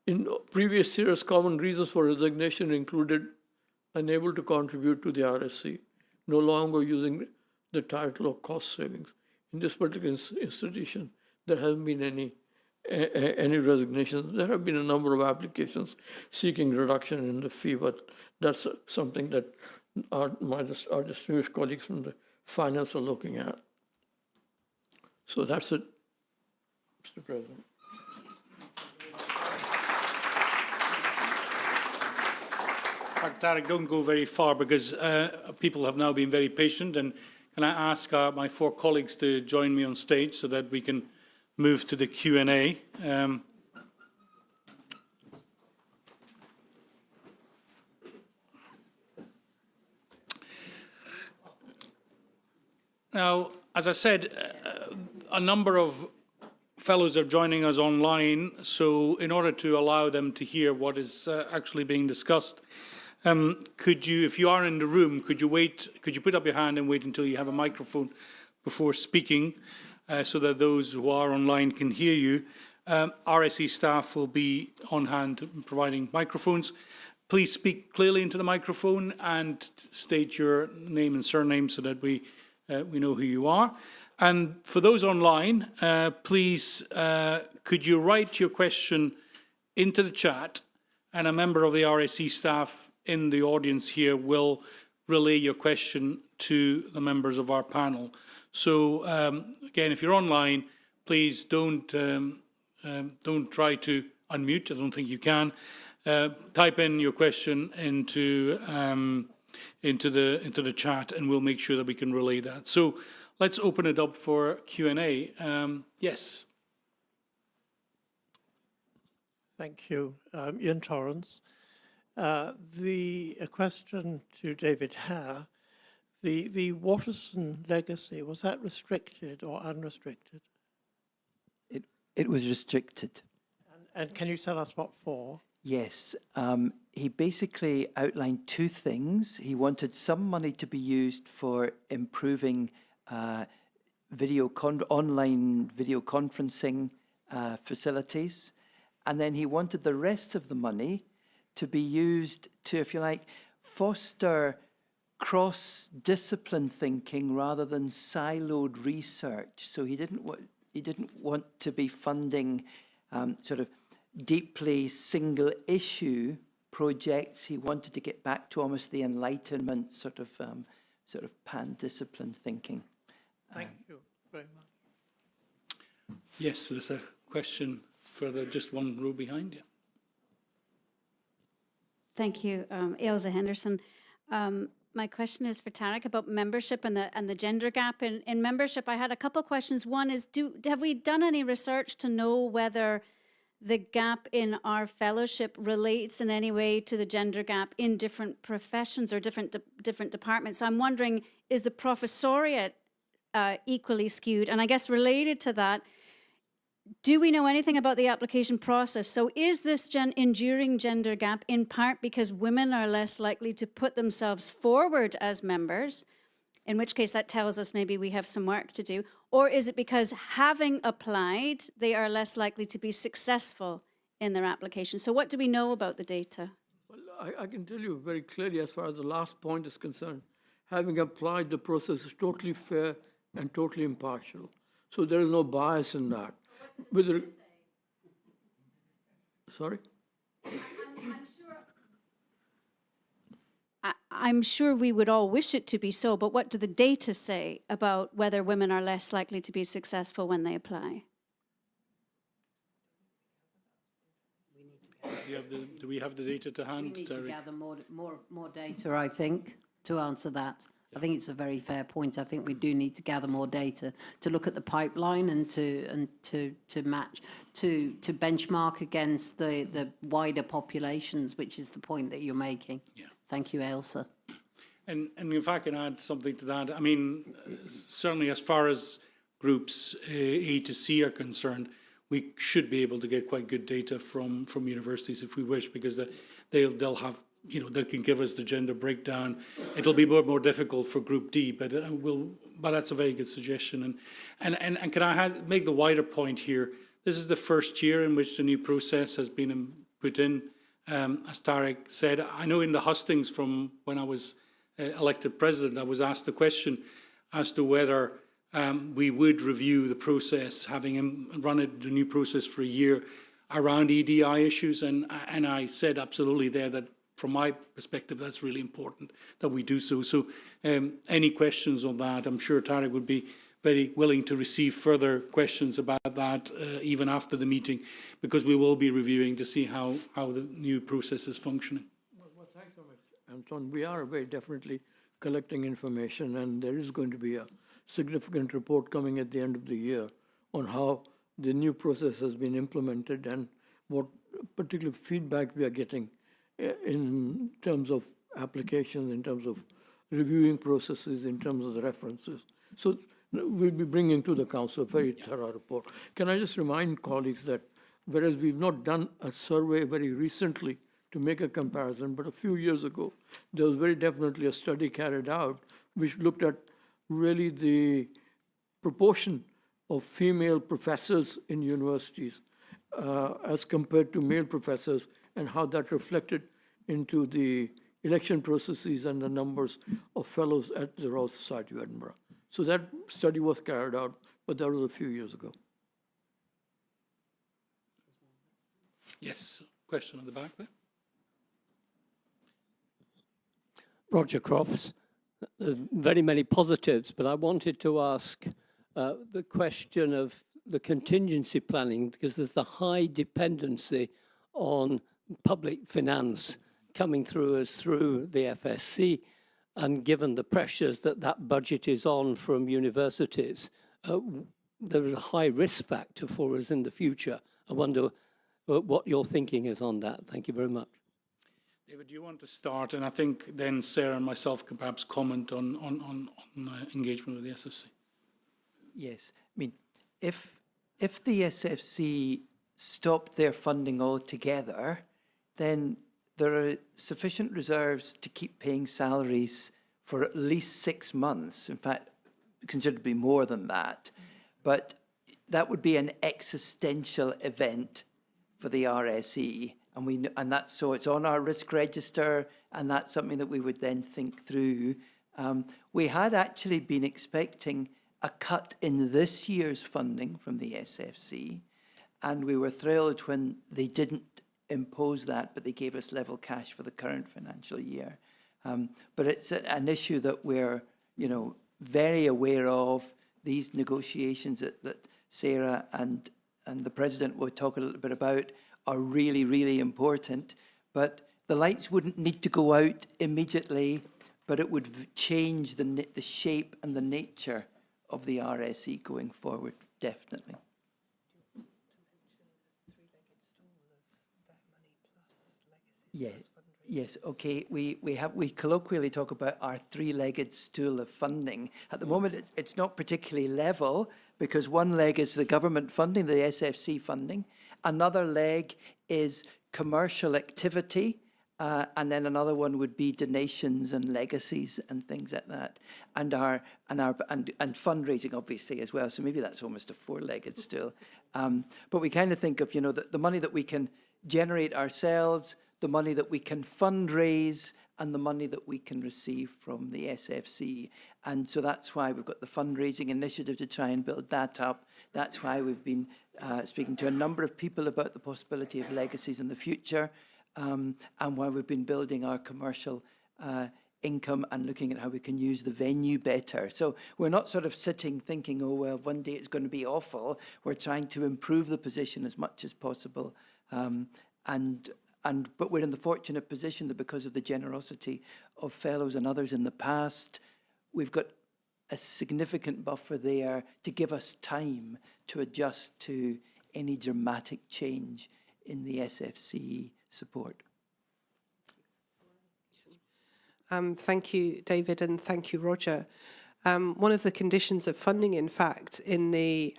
in previous years, common reasons for resignation included unable to contribute to the RSE, no longer using the title of cost savings. In this particular institution, there hasn't been any resignations. There have been a number of applications seeking reduction in the fee, but that's something that our distinguished colleagues from the finance are looking at. So that's it, Mr. President. Tarek, don't go very far because people have now been very patient. And can I ask my 4 colleagues to join me on stage so that we can move to the Q&A? Now, as I said, a number of fellows are joining us online, so in order to allow them to hear what is actually being discussed, could you, if you are in the room, could you put up your hand and wait until you have a microphone before speaking, so that those who are online can hear you. RSE staff will be on hand providing microphones. Please speak clearly into the microphone and state your name and surname so that we know who you are. And for those online, please, could you write your question into the chat, and a member of the RSE staff in the audience here will relay your question to the members of our panel. So again, if you're online, please don't try to unmute. I don't think you can. Type in your question into the chat, and we'll make sure that we can relay that. So let's open it up for Q&A. Yes. Thank you. Ian Torrance. A question to David Hare. The Waterson legacy, was that restricted or unrestricted? It was restricted. And can you tell us what for? Yes. He basically outlined 2 things. He wanted some money to be used for improving online video conferencing facilities. And then he wanted the rest of the money to be used to, if you like, foster cross-discipline thinking rather than siloed research. So he didn't want to be funding sort of deeply single-issue projects. He wanted to get back to almost the Enlightenment sort of pan-discipline thinking. Thank you very much. Yes, there's a question further, just one row behind you. Thank you, Ailsa Henderson. My question is for Tarek about membership and the gender gap in membership. I had a couple of questions. One is, have we done any research to know whether the gap in our fellowship relates in any way to the gender gap in different professions or different departments? So I'm wondering, is the professoriate equally skewed? And I guess related to that, do we know anything about the application process? So is this enduring gender gap in part because women are less likely to put themselves forward as members, in which case that tells us maybe we have some work to do? Or is it because having applied, they are less likely to be successful in their application? So what do we know about the data? Well, I can tell you very clearly as far as the last point is concerned, having applied, the process is totally fair and totally impartial. So there is no bias in that. Sorry? I'm sure we would all wish it to be so, but what do the data say about whether women are less likely to be successful when they apply? Do we have the data to hand? We need to Terry? gather more data, I think, to answer that. I think it's a very fair point. I think we do need to gather more data to look at the pipeline and to match, to benchmark against the wider populations, which is the point that you're making. Yeah. Thank you, Ailsa. And if I can add something to that, I mean, certainly as far as groups A to C are concerned, we should be able to get quite good data from universities if we wish, because they'll have, you know, they can give us the gender breakdown. It'll be more difficult for Group D, but but that's a very good suggestion. And can I make the wider point here? This is the first year in which the new process has been put in. As Tarek said, I know in the hustings from when I was elected president, I was asked the question as to whether we would review the process, having run the new process for a year around EDI issues, and I said absolutely there that from my perspective that's really important that we do so. So any questions on that, I'm sure Tarek would be very willing to receive further questions about that even after the meeting, because we will be reviewing to see how the new process is functioning. Well, thanks so much, Anton. We are very definitely collecting information, and there is going to be a significant report coming at the end of the year on how the new process has been implemented and what particular feedback we are getting in terms of applications, in terms of reviewing processes, in terms of the references. So we'll be bringing to the Council a very thorough report. Can I just remind colleagues that whereas we've not done a survey very recently to make a comparison, but a few years ago, there was very definitely a study carried out which looked at really the proportion of female professors in universities as compared to male professors, and how that reflected into the election processes and the numbers of fellows at the Royal Society of Edinburgh. So that study was carried out, but that was a few years ago. Yes, question on the back there. Roger Crofts. Very many positives, but I wanted to ask the question of the contingency planning, because there's the high dependency on public finance coming through us through the FSC, and given the pressures that budget is on from universities, there is a high risk factor for us in the future. I wonder what your thinking is on that. Thank you very much. David, do you want to start? And I think then Sarah and myself can perhaps comment on engagement with the SFC. Yes, I mean, if the SFC stopped their funding altogether, then there are sufficient reserves to keep paying salaries for at least 6 months. In fact, considerably more than that. But that would be an existential event for the RSE. And that's so it's on our risk register, and that's something that we would then think through. We had actually been expecting a cut in this year's funding from the SFC, and we were thrilled when they didn't impose that, but they gave us level cash for the current financial year. But it's an issue that we're, very aware of. These negotiations that Sarah and the President will talk a little bit about are really, really important. But the lights wouldn't need to go out immediately, but it would change the shape and the nature of the RSE going forward, definitely. Yes, okay. We colloquially talk about our three-legged stool of funding. At the moment, it's not particularly level, because one leg is the government funding, the SFC funding. Another leg is commercial activity, and then another one would be donations and legacies and things like that, and fundraising obviously as well. So maybe that's almost a four-legged stool. But we kind of think of the money that we can generate ourselves, the money that we can fundraise, and the money that we can receive from the SFC. And so that's why we've got the fundraising initiative to try and build that up. That's why we've been speaking to a number of people about the possibility of legacies in the future, and why we've been building our commercial income and looking at how we can use the venue better. So we're not sort of sitting thinking, oh, well, one day it's going to be awful. We're trying to improve the position as much as possible. But we're in the fortunate position that because of the generosity of fellows and others in the past, we've got a significant buffer there to give us time to adjust to any dramatic change in the SFCE support. Thank you, David, and thank you, Roger. One of the conditions of funding, in fact, in the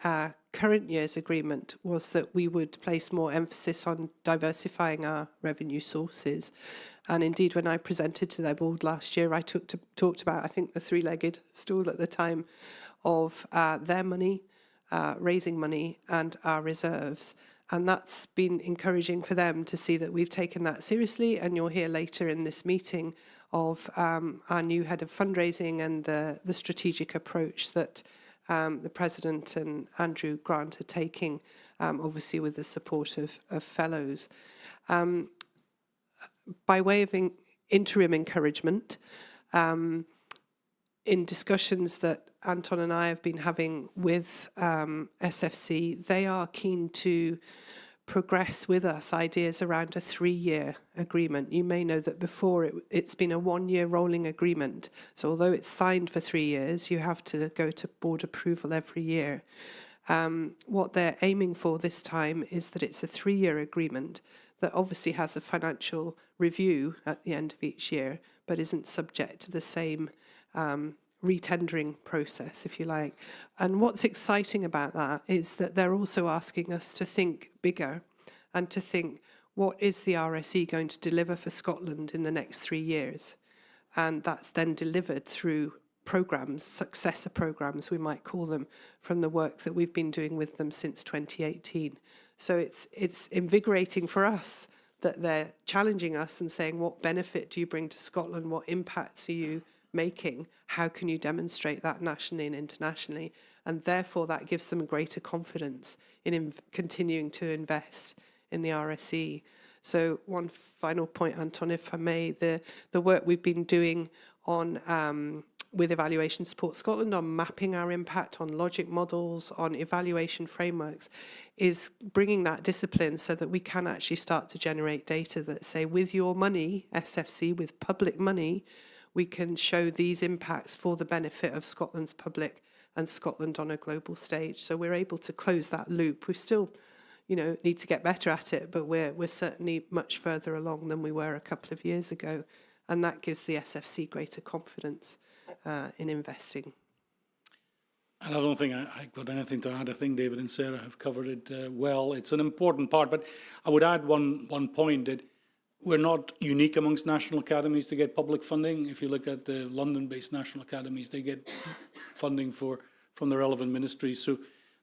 current year's agreement was that we would place more emphasis on diversifying our revenue sources. And indeed, when I presented to their board last year, I talked about, I think, the three-legged stool at the time of their money, raising money, and our reserves. And that's been encouraging for them to see that we've taken that seriously. And you'll hear later in this meeting of our new head of fundraising and the strategic approach that the President and Andrew Grant are taking, obviously with the support of fellows. By way of interim encouragement, in discussions that Anton and I have been having with SFC, they are keen to progress with us ideas around a 3-year agreement. You may know that before it's been a 1-year rolling agreement. So although it's signed for 3 years, you have to go to board approval every year. What they're aiming for this time is that it's a 3-year agreement that obviously has a financial review at the end of each year, but isn't subject to the same retendering process, if you like. And what's exciting about that is that they're also asking us to think bigger and to think, what is the RSE going to deliver for Scotland in the next 3 years? And that's then delivered through programmes, successor programmes, we might call them, from the work that we've been doing with them since 2018. So it's invigorating for us that they're challenging us and saying, what benefit do you bring to Scotland? What impacts are you making? How can you demonstrate that nationally and internationally? And therefore that gives them greater confidence in continuing to invest in the RSE. So one final point, Anton, if I may, the work we've been doing on with Evaluation Support Scotland on mapping our impact on logic models, on evaluation frameworks, is bringing that discipline so that we can actually start to generate data that say, with your money, SFC, with public money, we can show these impacts for the benefit of Scotland's public and Scotland on a global stage. So we're able to close that loop. We still, need to get better at it, but we're certainly much further along than we were a couple of years ago. And that gives the SFC greater confidence in investing. And I don't think I've got anything to add. I think David and Sarah have covered it well. It's an important part, but I would add one point that we're not unique amongst national academies to get public funding. If you look at the London-based national academies, they get funding from the relevant ministries. So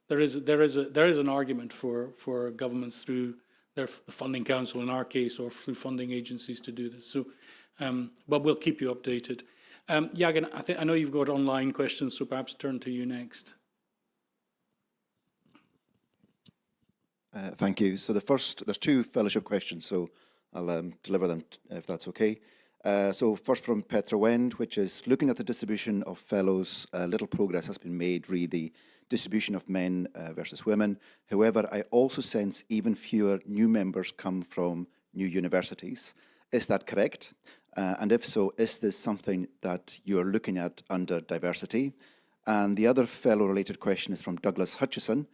there is an argument for governments through the funding council in our case, or through funding agencies to do this. So, but we'll keep you updated. Jagan, I know you've got online questions, so perhaps turn to you next. Thank you. So there's 2 fellowship questions, so I'll deliver them if that's okay. So first from Petra Wend, which is looking at the distribution of fellows, little progress has been made re the distribution of men versus women. However, I also sense even fewer new members come from new universities. Is that correct? And if so, is this something that you're looking at under diversity? And the other fellow-related question is from Douglas Hutchison.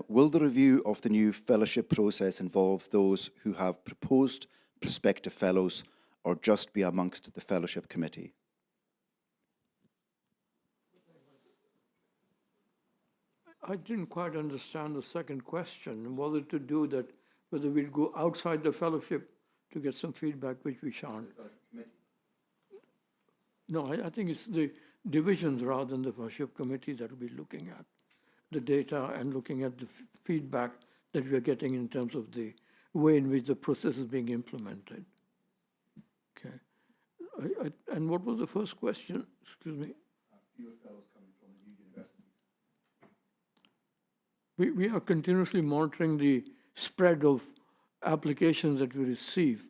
Will the review of the new fellowship process involve those who have proposed prospective fellows, or just be amongst the fellowship committee? I didn't quite understand the second question, whether to do that, whether we'll go outside the fellowship to get some feedback, which we shan't. No, I think it's the divisions rather than the fellowship committee that will be looking at the data and looking at the feedback that we are getting in terms of the way in which the process is being implemented. Okay. And what was the first question? Excuse me. Fewer fellows coming from new universities. We are continuously monitoring the spread of applications that we receive,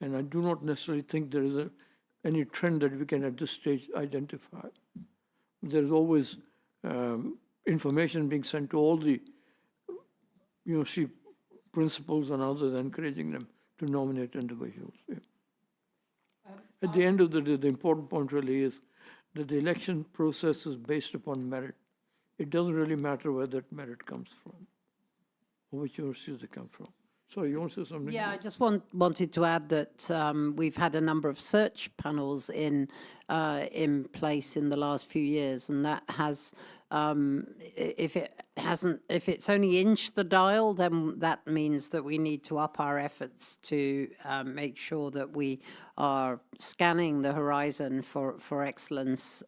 and I do not necessarily think there is any trend that we can at this stage identify. There's always information being sent to all the university principals and others, encouraging them to nominate individuals. Yeah. At the end of the day, the important point really is that the election process is based upon merit. It doesn't really matter where that merit comes from or which universities they come from. Sorry, you want to say something? Yeah, I just wanted to add that we've had a number of search panels in place in the last few years, and that has, if it's only inched the dial, then that means that we need to up our efforts to make sure that we are scanning the horizon for excellence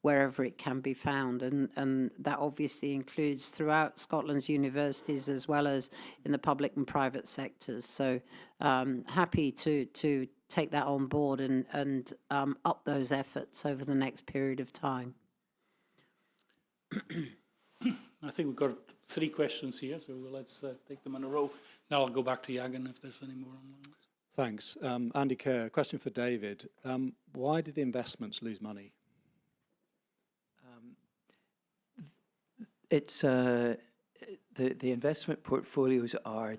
wherever it can be found. And that obviously includes throughout Scotland's universities as well as in the public and private sectors. So happy to take that on board and up those efforts over the next period of time. I think we've got 3 questions here, so let's take them in a row. Now I'll go back to Yagan if there's any more online. Thanks. Andy Kerr, question for David. Why did the investments lose money? It's the investment portfolios are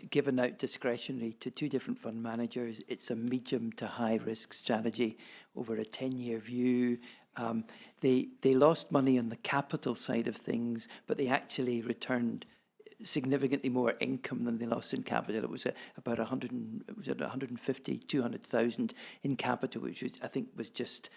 given out discretionary to 2 different fund managers. It's a medium to high risk strategy over a 10-year view. They lost money on the capital side of things, but they actually returned significantly more income than they lost in capital. It was about 150, 200,000 in capital, which was, I think was just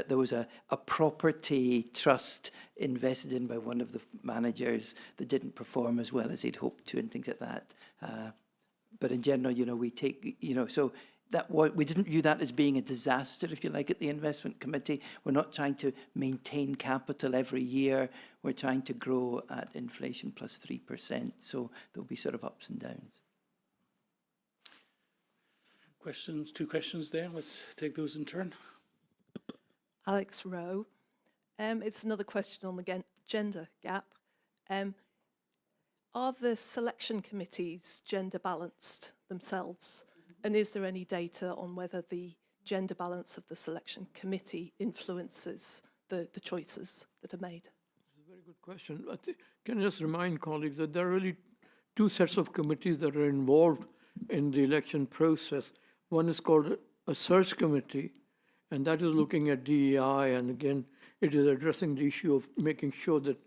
there was a property trust invested in by one of the managers that didn't perform as well as he'd hoped to, and things like that. But in general, we take, so that we didn't view that as being a disaster, if you like, at the investment committee. We're not trying to maintain capital every year. We're trying to grow at inflation plus 3%. So there'll be sort of ups and downs. Questions, 2 questions there. Let's take those in turn. Alex Rowe. It's another question on the gender gap. Are the selection committees gender balanced themselves? And is there any data on whether the gender balance of the selection committee influences the choices that are made? That's a very good question. Can I just remind colleagues that there are really 2 sets of committees that are involved in the election process. One is called a search committee, and that is looking at DEI, and again, it is addressing the issue of making sure that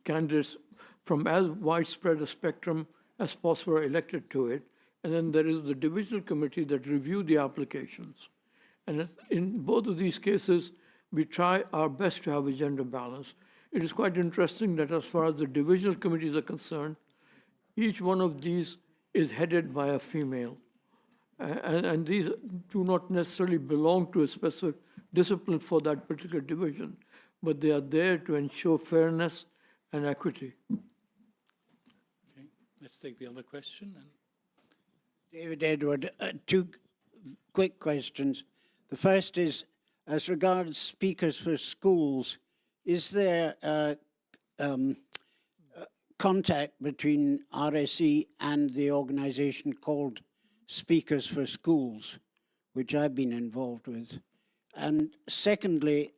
candidates from as widespread a spectrum as possible are elected to it. And then there is the divisional committee that review the applications. And in both of these cases, we try our best to have a gender balance. It is quite interesting that as far as the divisional committees are concerned, each one of these is headed by a female. And these do not necessarily belong to a specific discipline for that particular division, but they are there to ensure fairness and equity. Okay, let's take the other question. David Edward, 2 quick questions. The first is, as regards speakers for schools, is there contact between RSE and the organisation called Speakers for Schools, which I've been involved with? And secondly,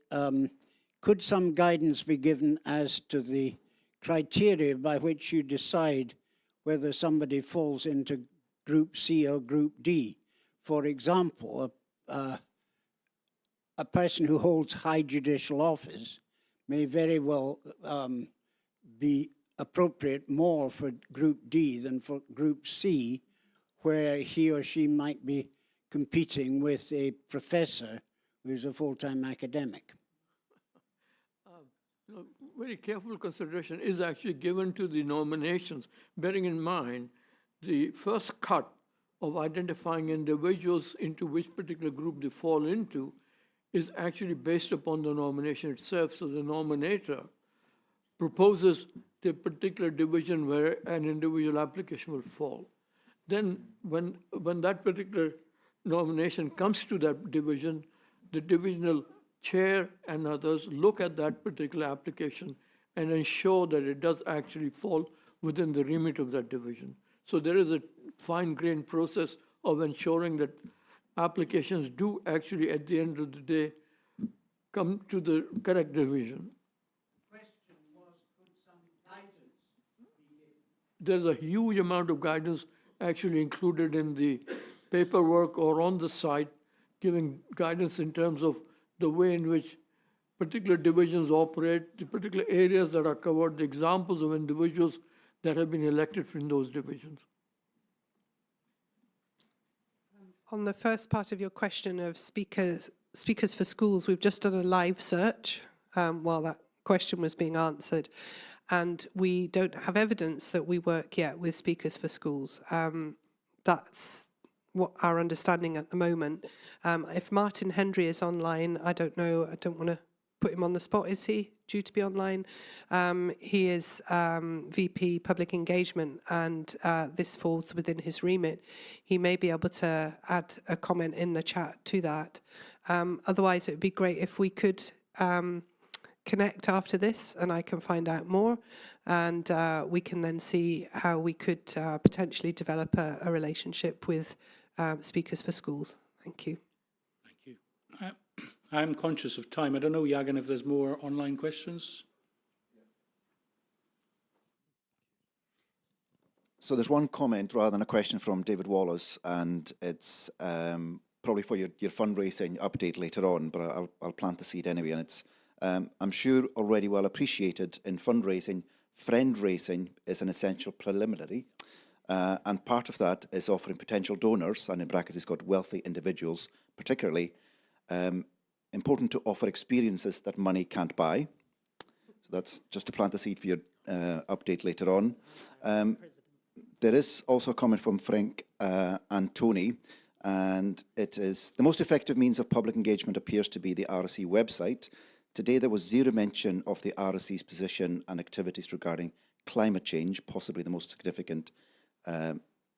could some guidance be given as to the criteria by which you decide whether somebody falls into Group C or Group D? For example, a person who holds high judicial office may very well be appropriate more for Group D than for Group C, where he or she might be competing with a professor who's a full-time academic. Very careful consideration is actually given to the nominations, bearing in mind the first cut of identifying individuals into which particular group they fall into is actually based upon the nomination itself. So the nominator proposes the particular division where an individual application will fall. Then when that particular nomination comes to that division, the divisional chair and others look at that particular application and ensure that it does actually fall within the remit of that division. So there is a fine-grained process of ensuring that applications do actually, at the end of the day, come to the correct division. There's a huge amount of guidance actually included in the paperwork or on the site, giving guidance in terms of the way in which particular divisions operate, the particular areas that are covered, the examples of individuals that have been elected from those divisions. On the first part of your question of speakers for schools, we've just done a live search while that question was being answered, and we don't have evidence that we work yet with speakers for schools. That's what our understanding at the moment. If Martin Hendry is online, I don't know, I don't want to put him on the spot. Is he due to be online? He is VP Public Engagement, and this falls within his remit. He may be able to add a comment in the chat to that. Otherwise, it would be great if we could connect after this and I can find out more, and we can then see how we could potentially develop a relationship with speakers for schools. Thank you. Thank you. I'm conscious of time. I don't know, Yagan, if there's more online questions. So there's one comment rather than a question from David Wallace, and it's probably for your fundraising update later on, but I'll plant the seed anyway. And it's, I'm sure already well appreciated in fundraising, friend raising is an essential preliminary. And part of that is offering potential donors, and in brackets it's got wealthy individuals particularly, important to offer experiences that money can't buy. So that's just to plant the seed for your update later on. There is also a comment from Frank and Tony, and it is, the most effective means of public engagement appears to be the RSE website. Today there was zero mention of the RSE's position and activities regarding climate change, possibly the most significant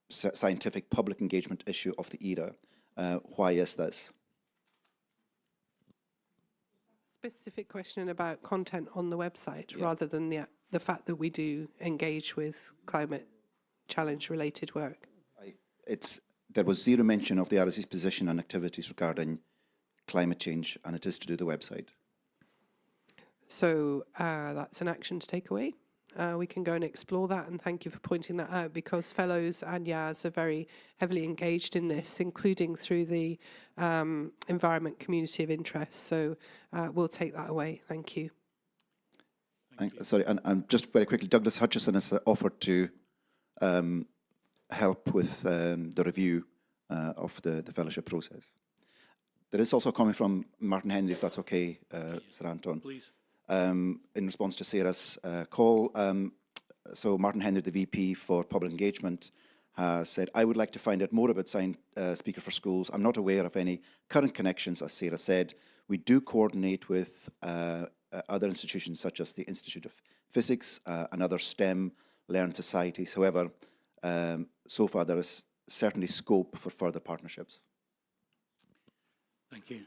scientific public engagement issue of the era. Why is this? Specific question about content on the website, rather than the fact that we do engage with climate challenge related work. There was zero mention of the RSE's position and activities regarding climate change, and it is to do the website. So that's an action to take away. We can go and explore that, and thank you for pointing that out, because fellows and Yaz are very heavily engaged in this, including through the environment community of interest. So we'll take that away. Thank you. Sorry, and just very quickly, Douglas Hutchison has offered to help with the review of the fellowship process. There is also a comment from Martin Henry, if that's okay, Sir Anton. Please. In response to Sarah's call. So Martin Henry, the VP for Public Engagement, has said, I would like to find out more about Speaker for Schools. I'm not aware of any current connections, as Sarah said. We do coordinate with other institutions such as the Institute of Physics and other STEM learned societies. However, so far there is certainly scope for further partnerships. Thank you.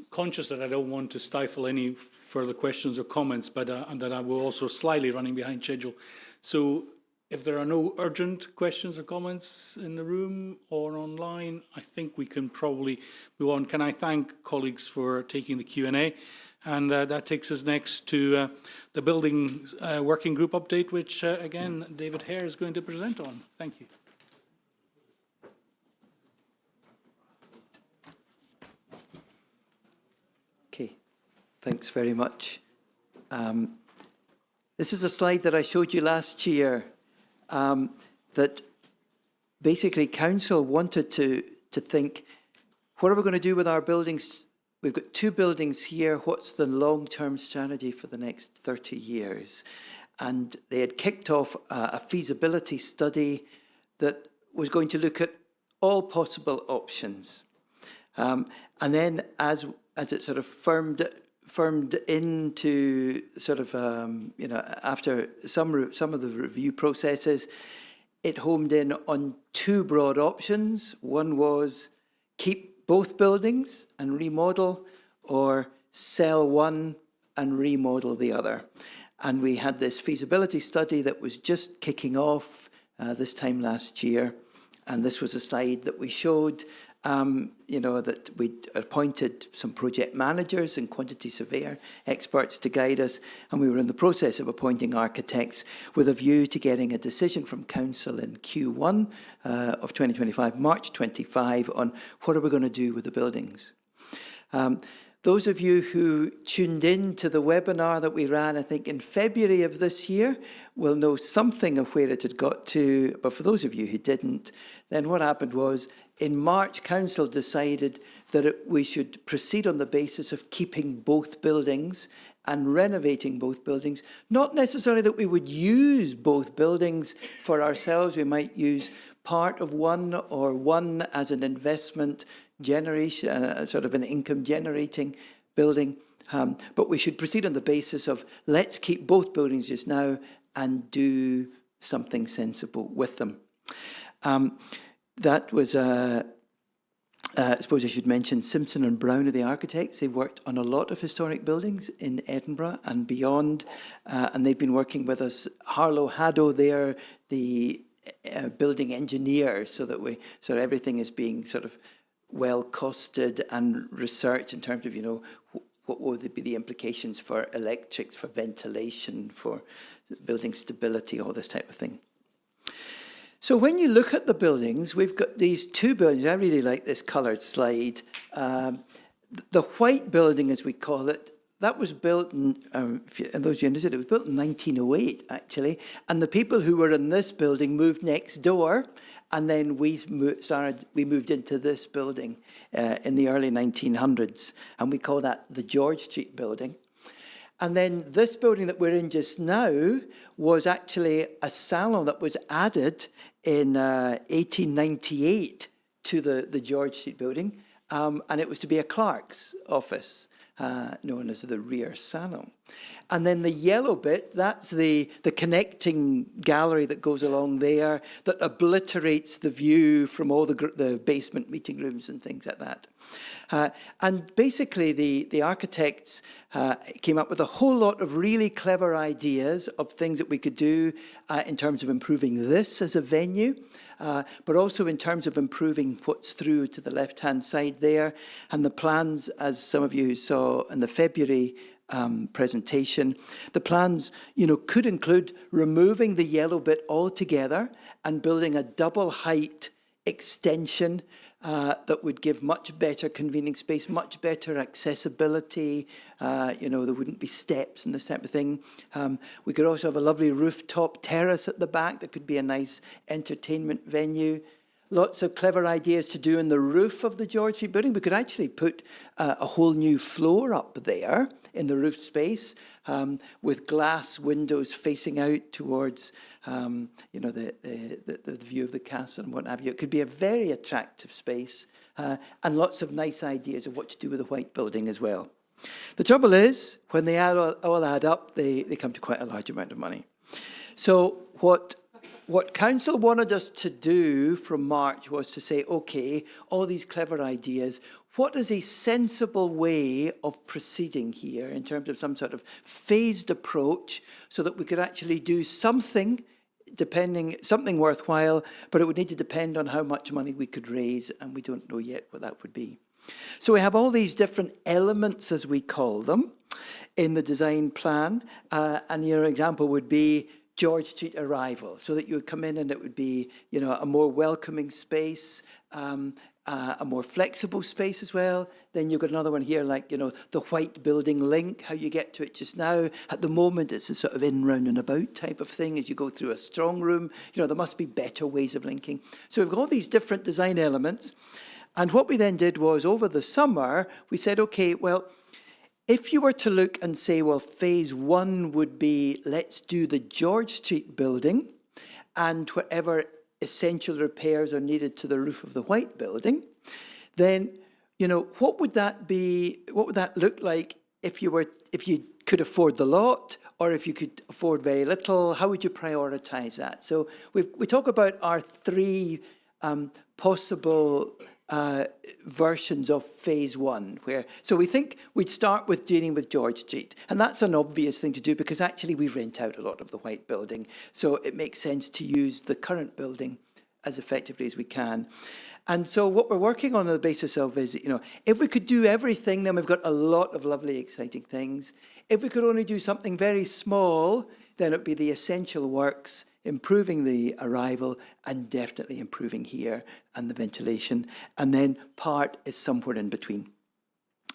Conscious that I don't want to stifle any further questions or comments, but and that I will also slightly running behind schedule. So if there are no urgent questions or comments in the room or online, I think we can probably move on. Can I thank colleagues for taking the Q&A? And that takes us next to the Building Working Group update, which again, David Hare is going to present on. Thank you. Okay, thanks very much. This is a slide that I showed you last year that basically Council wanted to think, what are we going to do with our buildings? We've got 2 buildings here. What's the long-term strategy for the next 30 years? And they had kicked off a feasibility study that was going to look at all possible options. And then as it sort of firmed into sort of, you know, after some of the review processes, it homed in on 2 broad options. One was keep both buildings and remodel, or sell one and remodel the other. And we had this feasibility study that was just kicking off this time last year. And this was a slide that we showed, you know, that we'd appointed some project managers and quantity surveyor experts to guide us, and we were in the process of appointing architects with a view to getting a decision from Council in Q1 of 2025, March 25, on what are we going to do with the buildings. Those of you who tuned in to the webinar that we ran, I think, in February of this year, will know something of where it had got to. But for those of you who didn't, then what happened was, in March, Council decided that we should proceed on the basis of keeping both buildings and renovating both buildings. Not necessarily that we would use both buildings for ourselves. We might use part of one, or one as an investment generation, sort of an income generating building. But we should proceed on the basis of, let's keep both buildings just now and do something sensible with them. That was, I suppose I should mention, Simpson and Brown are the architects. They've worked on a lot of historic buildings in Edinburgh and beyond, and they've been working with us. Harlow Haddo, they're the building engineers, so that everything is being sort of well costed and researched in terms of, you know, what would be the implications for electrics, for ventilation, for building stability, all this type of thing. So when you look at the buildings, we've got these two buildings. I really like this coloured slide. The white building, as we call it, that was built in, those you understood, it was built in 1908, actually. And the people who were in this building moved next door, and then we moved into this building in the early 1900s, and we call that the George Street building. And then this building that we're in just now was actually a salon that was added in 1898 to the George Street building, and it was to be a clerk's office, known as the rear salon. And then the yellow bit, that's the connecting gallery that goes along there that obliterates the view from all the basement meeting rooms and things like that. And basically the architects came up with a whole lot of really clever ideas of things that we could do in terms of improving this as a venue, but also in terms of improving what's through to the left-hand side there. And the plans, as some of you saw in the February presentation, the plans, you know, could include removing the yellow bit altogether and building a double height extension that would give much better convening space, much better accessibility. You know, there wouldn't be steps and this type of thing. We could also have a lovely rooftop terrace at the back that could be a nice entertainment venue. Lots of clever ideas to do in the roof of the George Street building. We could actually put a whole new floor up there in the roof space with glass windows facing out towards, you know, the view of the castle and what have you. It could be a very attractive space and lots of nice ideas of what to do with the white building as well. The trouble is, when they all add up, they come to quite a large amount of money. So what Council wanted us to do from March was to say, OK, all these clever ideas, what is a sensible way of proceeding here in terms of some sort of phased approach so that we could actually do something, something worthwhile, but it would need to depend on how much money we could raise, and we don't know yet what that would be. So we have all these different elements, as we call them, in the design plan, and your example would be George Street arrival, so that you would come in and it would be, you know, a more welcoming space, a more flexible space as well. Then you've got another one here, like, you know, the white building link, how you get to it just now. At the moment, it's a sort of in, round and about type of thing. As you go through a strong room, you know, there must be better ways of linking. So we've got all these different design elements. And what we then did was, over the summer, we said, OK, well, if you were to look and say, well, phase one would be, let's do the George Street building and whatever essential repairs are needed to the roof of the white building, then, you know, what would that be? What would that look like if you could afford the lot, or if you could afford very little? How would you prioritize that? So we talk about our three possible versions of phase one, so we think we'd start with dealing with George Street, and that's an obvious thing to do because actually we rent out a lot of the white building, so it makes sense to use the current building as effectively as we can. And so what we're working on the basis of is, if we could do everything, then we've got a lot of lovely, exciting things. If we could only do something very small, then it would be the essential works, improving the arrival and definitely improving here and the ventilation. And then part is somewhere in between.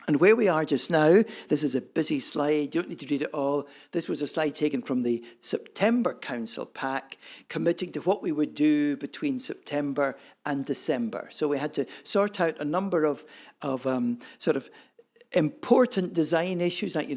And where we are just now, this is a busy slide, you don't need to read it all. This was a slide taken from the September Council pack, committing to what we would do between September and December. So we had to sort out a number of sort of important design issues like,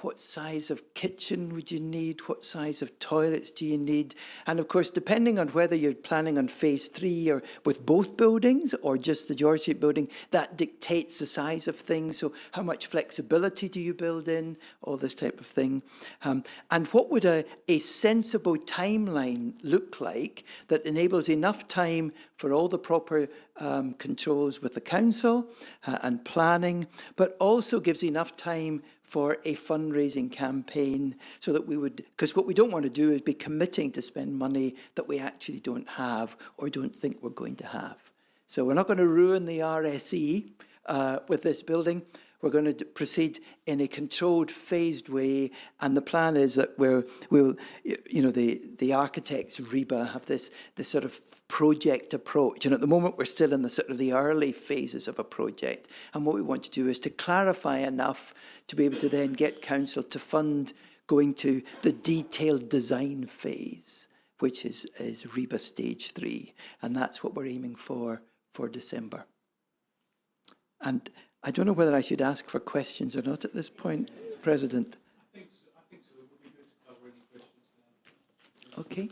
what size of kitchen would you need? What size of toilets do you need? And of course, depending on whether you're planning on phase 3 or with both buildings or just the George Street building, that dictates the size of things. So how much flexibility do you build in? All this type of thing. And what would a sensible timeline look like that enables enough time for all the proper controls with the council and planning, but also gives enough time for a fundraising campaign so that we would, because what we don't want to do is be committing to spend money that we actually don't have or don't think we're going to have. So we're not going to ruin the RSE with this building. We're going to proceed in a controlled, phased way, and the plan is that we'll, the architects, REBA, have this sort of project approach, and at the moment we're still in the sort of the early phases of a project. And what we want to do is to clarify enough to be able to then get council to fund going to the detailed design phase, which is REBA stage 3, and that's what we're aiming for December. And I don't know whether I should ask for questions or not at this point, President. I think so. It would be good to cover any questions now. Okay.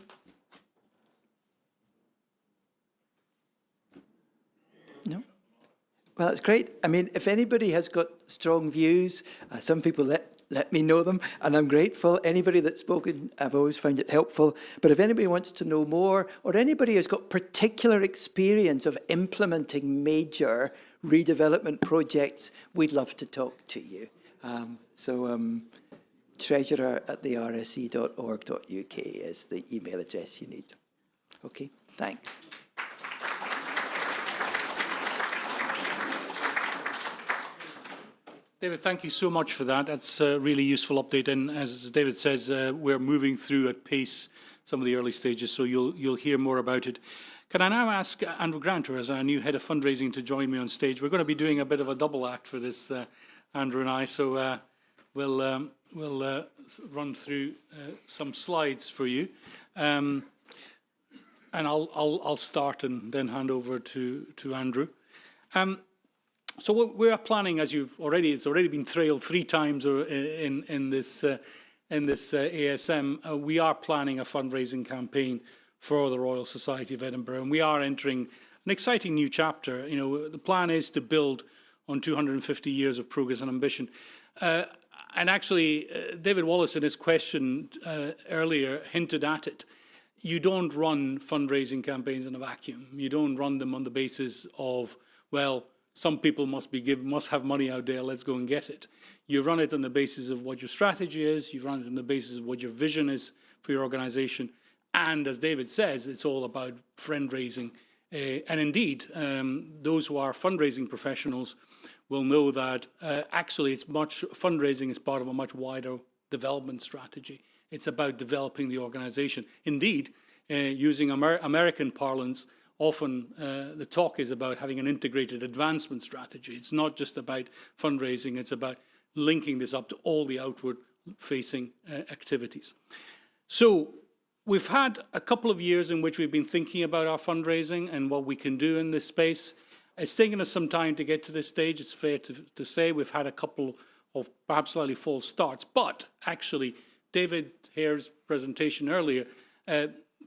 No? Well, that's great. I mean, if anybody has got strong views, some people let me know them, and I'm grateful. Anybody that's spoken, I've always found it helpful. But if anybody wants to know more, or anybody has got particular experience of implementing major redevelopment projects, we'd love to talk to you. treasurer@rse.org.uk is the email address you need. Okay, thanks. David, thank you so much for that. That's a really useful update. And as David says, we're moving through at pace some of the early stages, so you'll hear more about it. Can I now ask Andrew Granter, as our new head of fundraising, to join me on stage? We're going to be doing a bit of a double act for this, Andrew and I, so we'll run through some slides for you. And I'll start and then hand over to Andrew. So what we're planning, as it's already been trailed 3 times in this ASM. We are planning a fundraising campaign for the Royal Society of Edinburgh, and we are entering an exciting new chapter. The plan is to build on 250 years of progress and ambition. And actually, David Wallace in his question earlier hinted at it. You don't run fundraising campaigns in a vacuum. You don't run them on the basis of, well, some people must have money out there, let's go and get it. You run it on the basis of what your strategy is, you run it on the basis of what your vision is for your organisation, and as David says, it's all about friend-raising. And indeed, those who are fundraising professionals will know that actually fundraising is part of a much wider development strategy. It's about developing the organisation. Indeed, using American parlance, often the talk is about having an integrated advancement strategy. It's not just about fundraising, it's about linking this up to all the outward-facing activities. So we've had a couple of years in which we've been thinking about our fundraising and what we can do in this space. It's taken us some time to get to this stage. It's fair to say we've had a couple of perhaps slightly false starts, but actually David Hare's presentation earlier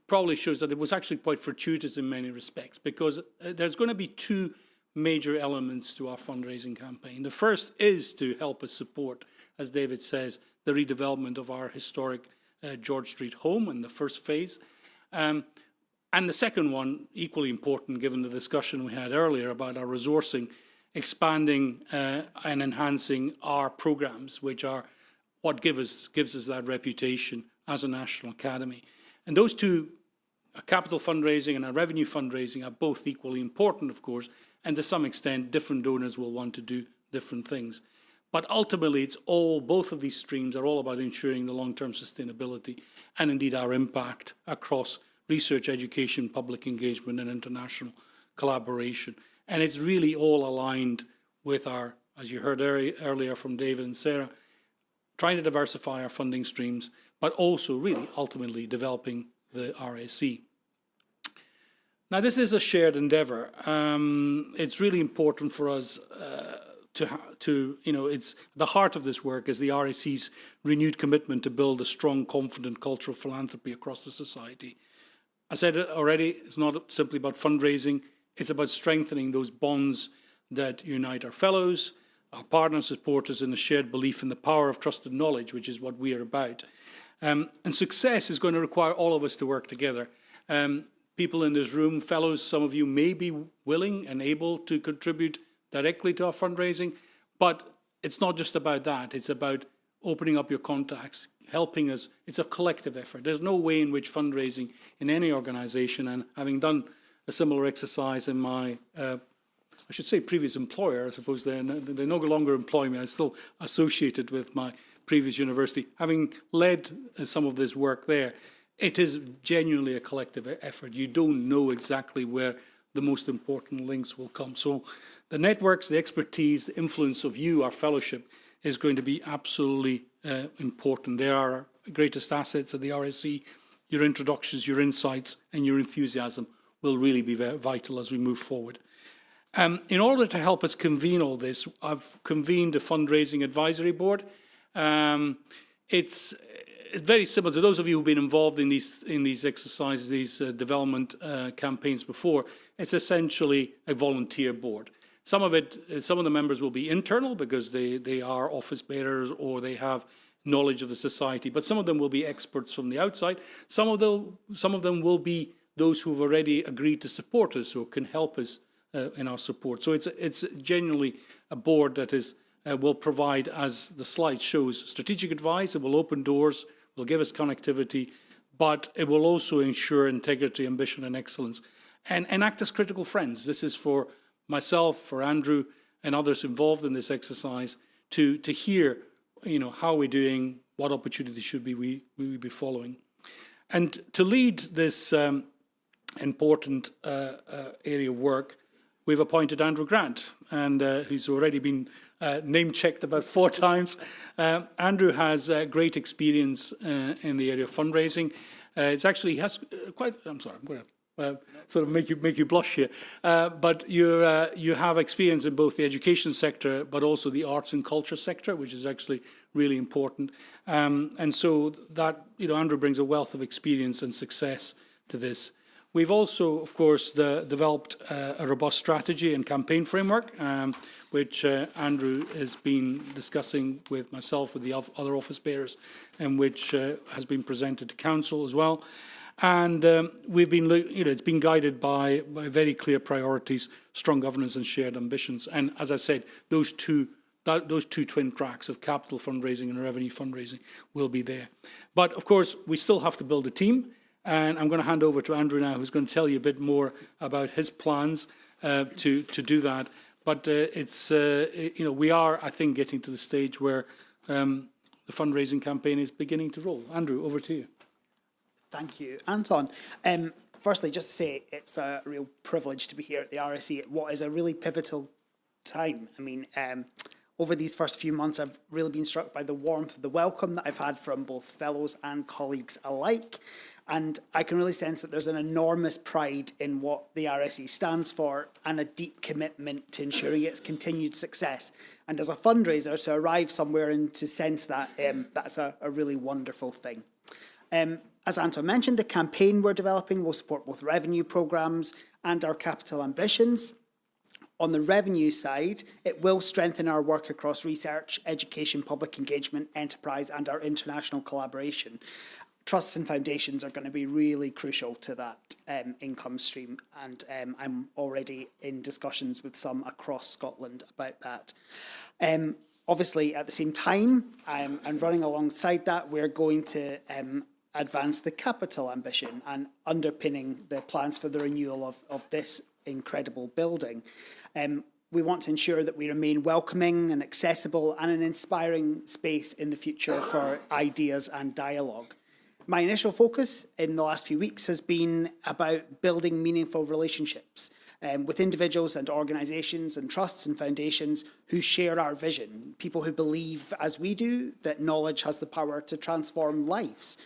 probably shows that it was actually quite fortuitous in many respects, because there's going to be 2 major elements to our fundraising campaign. The first is to help us support, as David says, the redevelopment of our historic George Street home in the first phase. And the second one, equally important given the discussion we had earlier about our resourcing, expanding and enhancing our programs, which are what gives us that reputation as a national academy. And those 2 a capital fundraising and a revenue fundraising are both equally important, of course, and to some extent, different donors will want to do different things. But ultimately, both of these streams are all about ensuring the long-term sustainability and indeed our impact across research, education, public engagement, and international collaboration. And it's really all aligned with our, as you heard earlier from David and Sarah, trying to diversify our funding streams, but also really ultimately developing the RSE. Now, this is a shared endeavour. It's really important for us it's the heart of this work is the RSE's renewed commitment to build a strong, confident culture of philanthropy across the society. I said it already, it's not simply about fundraising, it's about strengthening those bonds that unite our fellows, our partners, supporters in a shared belief in the power of trusted knowledge, which is what we are about. And success is going to require all of us to work together. People in this room, fellows, some of you may be willing and able to contribute directly to our fundraising, but it's not just about that. It's about opening up your contacts, helping us. It's a collective effort. There's no way in which fundraising in any organisation, and having done a similar exercise in my, I should say previous employer, I suppose they no longer employ me, I'm still associated with my previous university, having led some of this work there, it is genuinely a collective effort. You don't know exactly where the most important links will come. So the networks, the expertise, the influence of you, our fellowship, is going to be absolutely important. They are our greatest assets at the RSE. Your introductions, your insights, and your enthusiasm will really be very vital as we move forward. In order to help us convene all this, I've convened a fundraising advisory board. It's very similar to those of you who've been involved in these exercises, these development campaigns before. It's essentially a volunteer board. Some of the members will be internal because they are office bearers or they have knowledge of the society, but some of them will be experts from the outside. Some of them will be those who have already agreed to support us or can help us in our support. So it's genuinely a board that will provide, as the slide shows, strategic advice. It will open doors, will give us connectivity, but it will also ensure integrity, ambition, and excellence, and act as critical friends. This is for myself, for Andrew, and others involved in this exercise to hear, how we're doing, what opportunities should we be following, and to lead this important area of work. We've appointed Andrew Grant, and who's already been name-checked about 4 times. Andrew has great experience in the area of fundraising. He has quite. I'm sorry, I'm going to sort of make you blush here. But you have experience in both the education sector, but also the arts and culture sector, which is actually really important. And so that Andrew brings a wealth of experience and success to this. We've also, of course, developed a robust strategy and campaign framework, which Andrew has been discussing with myself, with the other office bearers, and which has been presented to Council as well. And we've been, it's been guided by very clear priorities, strong governance and shared ambitions. And as I said, those two twin tracks of capital fundraising and revenue fundraising will be there. But of course, we still have to build a team. And I'm going to hand over to Andrew now, who's going to tell you a bit more about his plans to do that. But we are, I think, getting to the stage where the fundraising campaign is beginning to roll. Andrew, over to you. Thank you, Anton. Firstly, just to say it's a real privilege to be here at the RSE at what is a really pivotal time. I mean, over these first few months, I've really been struck by the warmth of the welcome that I've had from both fellows and colleagues alike. And I can really sense that there's an enormous pride in what the RSE stands for and a deep commitment to ensuring its continued success. And as a fundraiser, to arrive somewhere and to sense that, that's a really wonderful thing. As Anton mentioned, the campaign we're developing will support both revenue programmes and our capital ambitions. On the revenue side, it will strengthen our work across research, education, public engagement, enterprise, and our international collaboration. Trusts and foundations are going to be really crucial to that income stream, and I'm already in discussions with some across Scotland about that. Obviously, at the same time, and running alongside that, we're going to advance the capital ambition and underpinning the plans for the renewal of this incredible building. We want to ensure that we remain welcoming and accessible and an inspiring space in the future for ideas and dialogue. My initial focus in the last few weeks has been about building meaningful relationships with individuals and organisations and trusts and foundations who share our vision, people who believe, as we do, that knowledge has the power to transform lives.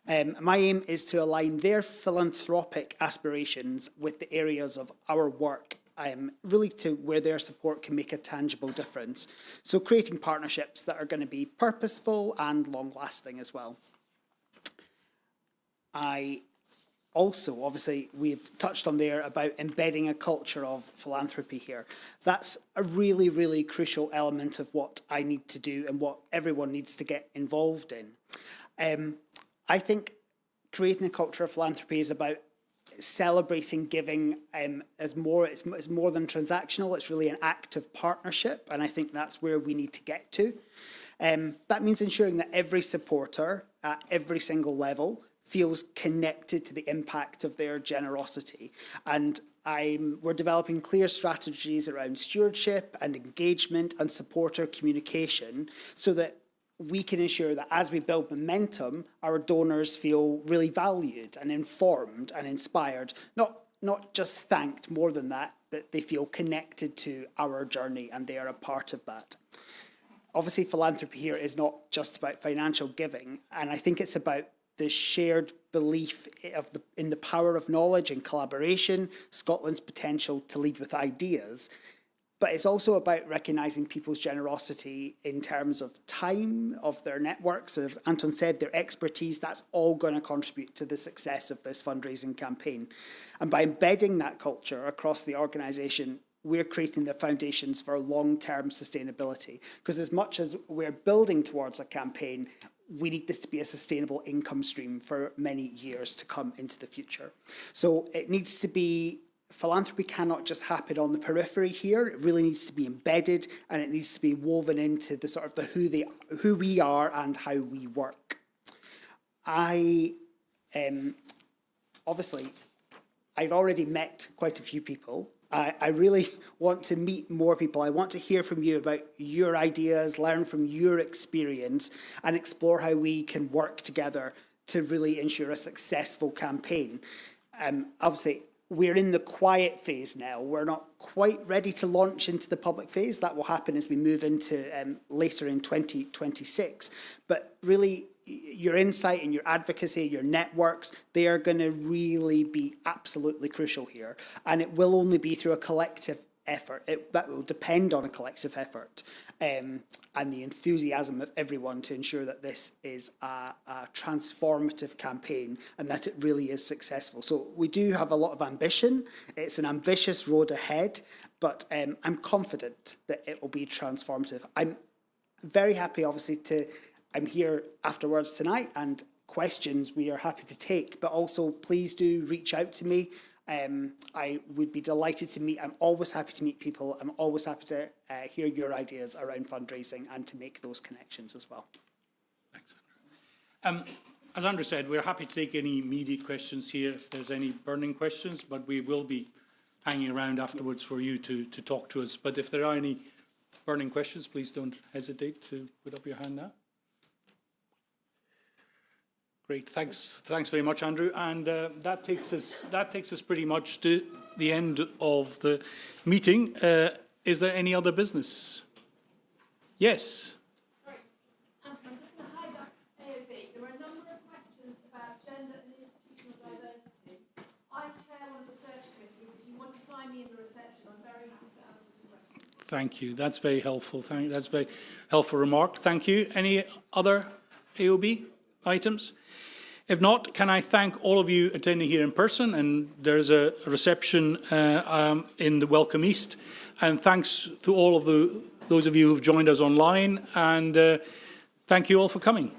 My aim is to align their philanthropic aspirations with the areas of our work, really to where their support can make a tangible difference. So creating partnerships that are going to be purposeful and long-lasting as well. Also, obviously, we've touched on there about embedding a culture of philanthropy here. That's a really, really crucial element of what I need to do and what everyone needs to get involved in. I think creating a culture of philanthropy is about celebrating giving it's more than transactional. It's really an act of partnership, and I think that's where we need to get to. That means ensuring that every supporter at every single level feels connected to the impact of their generosity. And we're developing clear strategies around stewardship and engagement and supporter communication so that we can ensure that as we build momentum, our donors feel really valued and informed and inspired, not just thanked, more than that they feel connected to our journey and they are a part of that. Obviously, philanthropy here is not just about financial giving, and I think it's about the shared belief in the power of knowledge and collaboration, Scotland's potential to lead with ideas. But it's also about recognising people's generosity in terms of time, of their networks, as Anton said, their expertise. That's all going to contribute to the success of this fundraising campaign. And by embedding that culture across the organisation, we're creating the foundations for long-term sustainability. Because as much as we're building towards a campaign, we need this to be a sustainable income stream for many years to come into the future. So it needs to be, philanthropy cannot just happen on the periphery here. It really needs to be embedded, and it needs to be woven into the sort of the who we are and how we work. Obviously, I've already met quite a few people. I really want to meet more people. I want to hear from you about your ideas, learn from your experience, and explore how we can work together to really ensure a successful campaign. Obviously, we're in the quiet phase now. We're not quite ready to launch into the public phase. That will happen as we move into later in 2026. But really, your insight and your advocacy, your networks, they are going to really be absolutely crucial here. And it will only be through a collective effort. That will depend on a collective effort and the enthusiasm of everyone to ensure that this is a transformative campaign and that it really is successful. So we do have a lot of ambition. It's an ambitious road ahead, but I'm confident that it will be transformative. I'm very happy, obviously, I'm here afterwards tonight, and questions we are happy to take, but also please do reach out to me. I would be delighted to meet. I'm always happy to meet people. I'm always happy to hear your ideas around fundraising and to make those connections as well. Thanks, Andrew. As Andrew said, we're happy to take any immediate questions here if there's any burning questions, but we will be hanging around afterwards for you to talk to us. But if there are any burning questions, please don't hesitate to put up your hand now. Great, thanks very much, Andrew. And that takes us pretty much to the end of the meeting. Is there any other business? Yes. Sorry, Anton, I'm just going to hide up AOB. There were a number of questions about gender and institutional diversity. I chair one of the search committees. If you want to find me in the reception, I'm very happy to answer some questions. Thank you. That's very helpful. That's a very helpful remark. Thank you. Any other AOB items? If not, can I thank all of you attending here in person, and there's a reception in the Welcome East, and thanks to all of those of you who've joined us online, and thank you all for coming.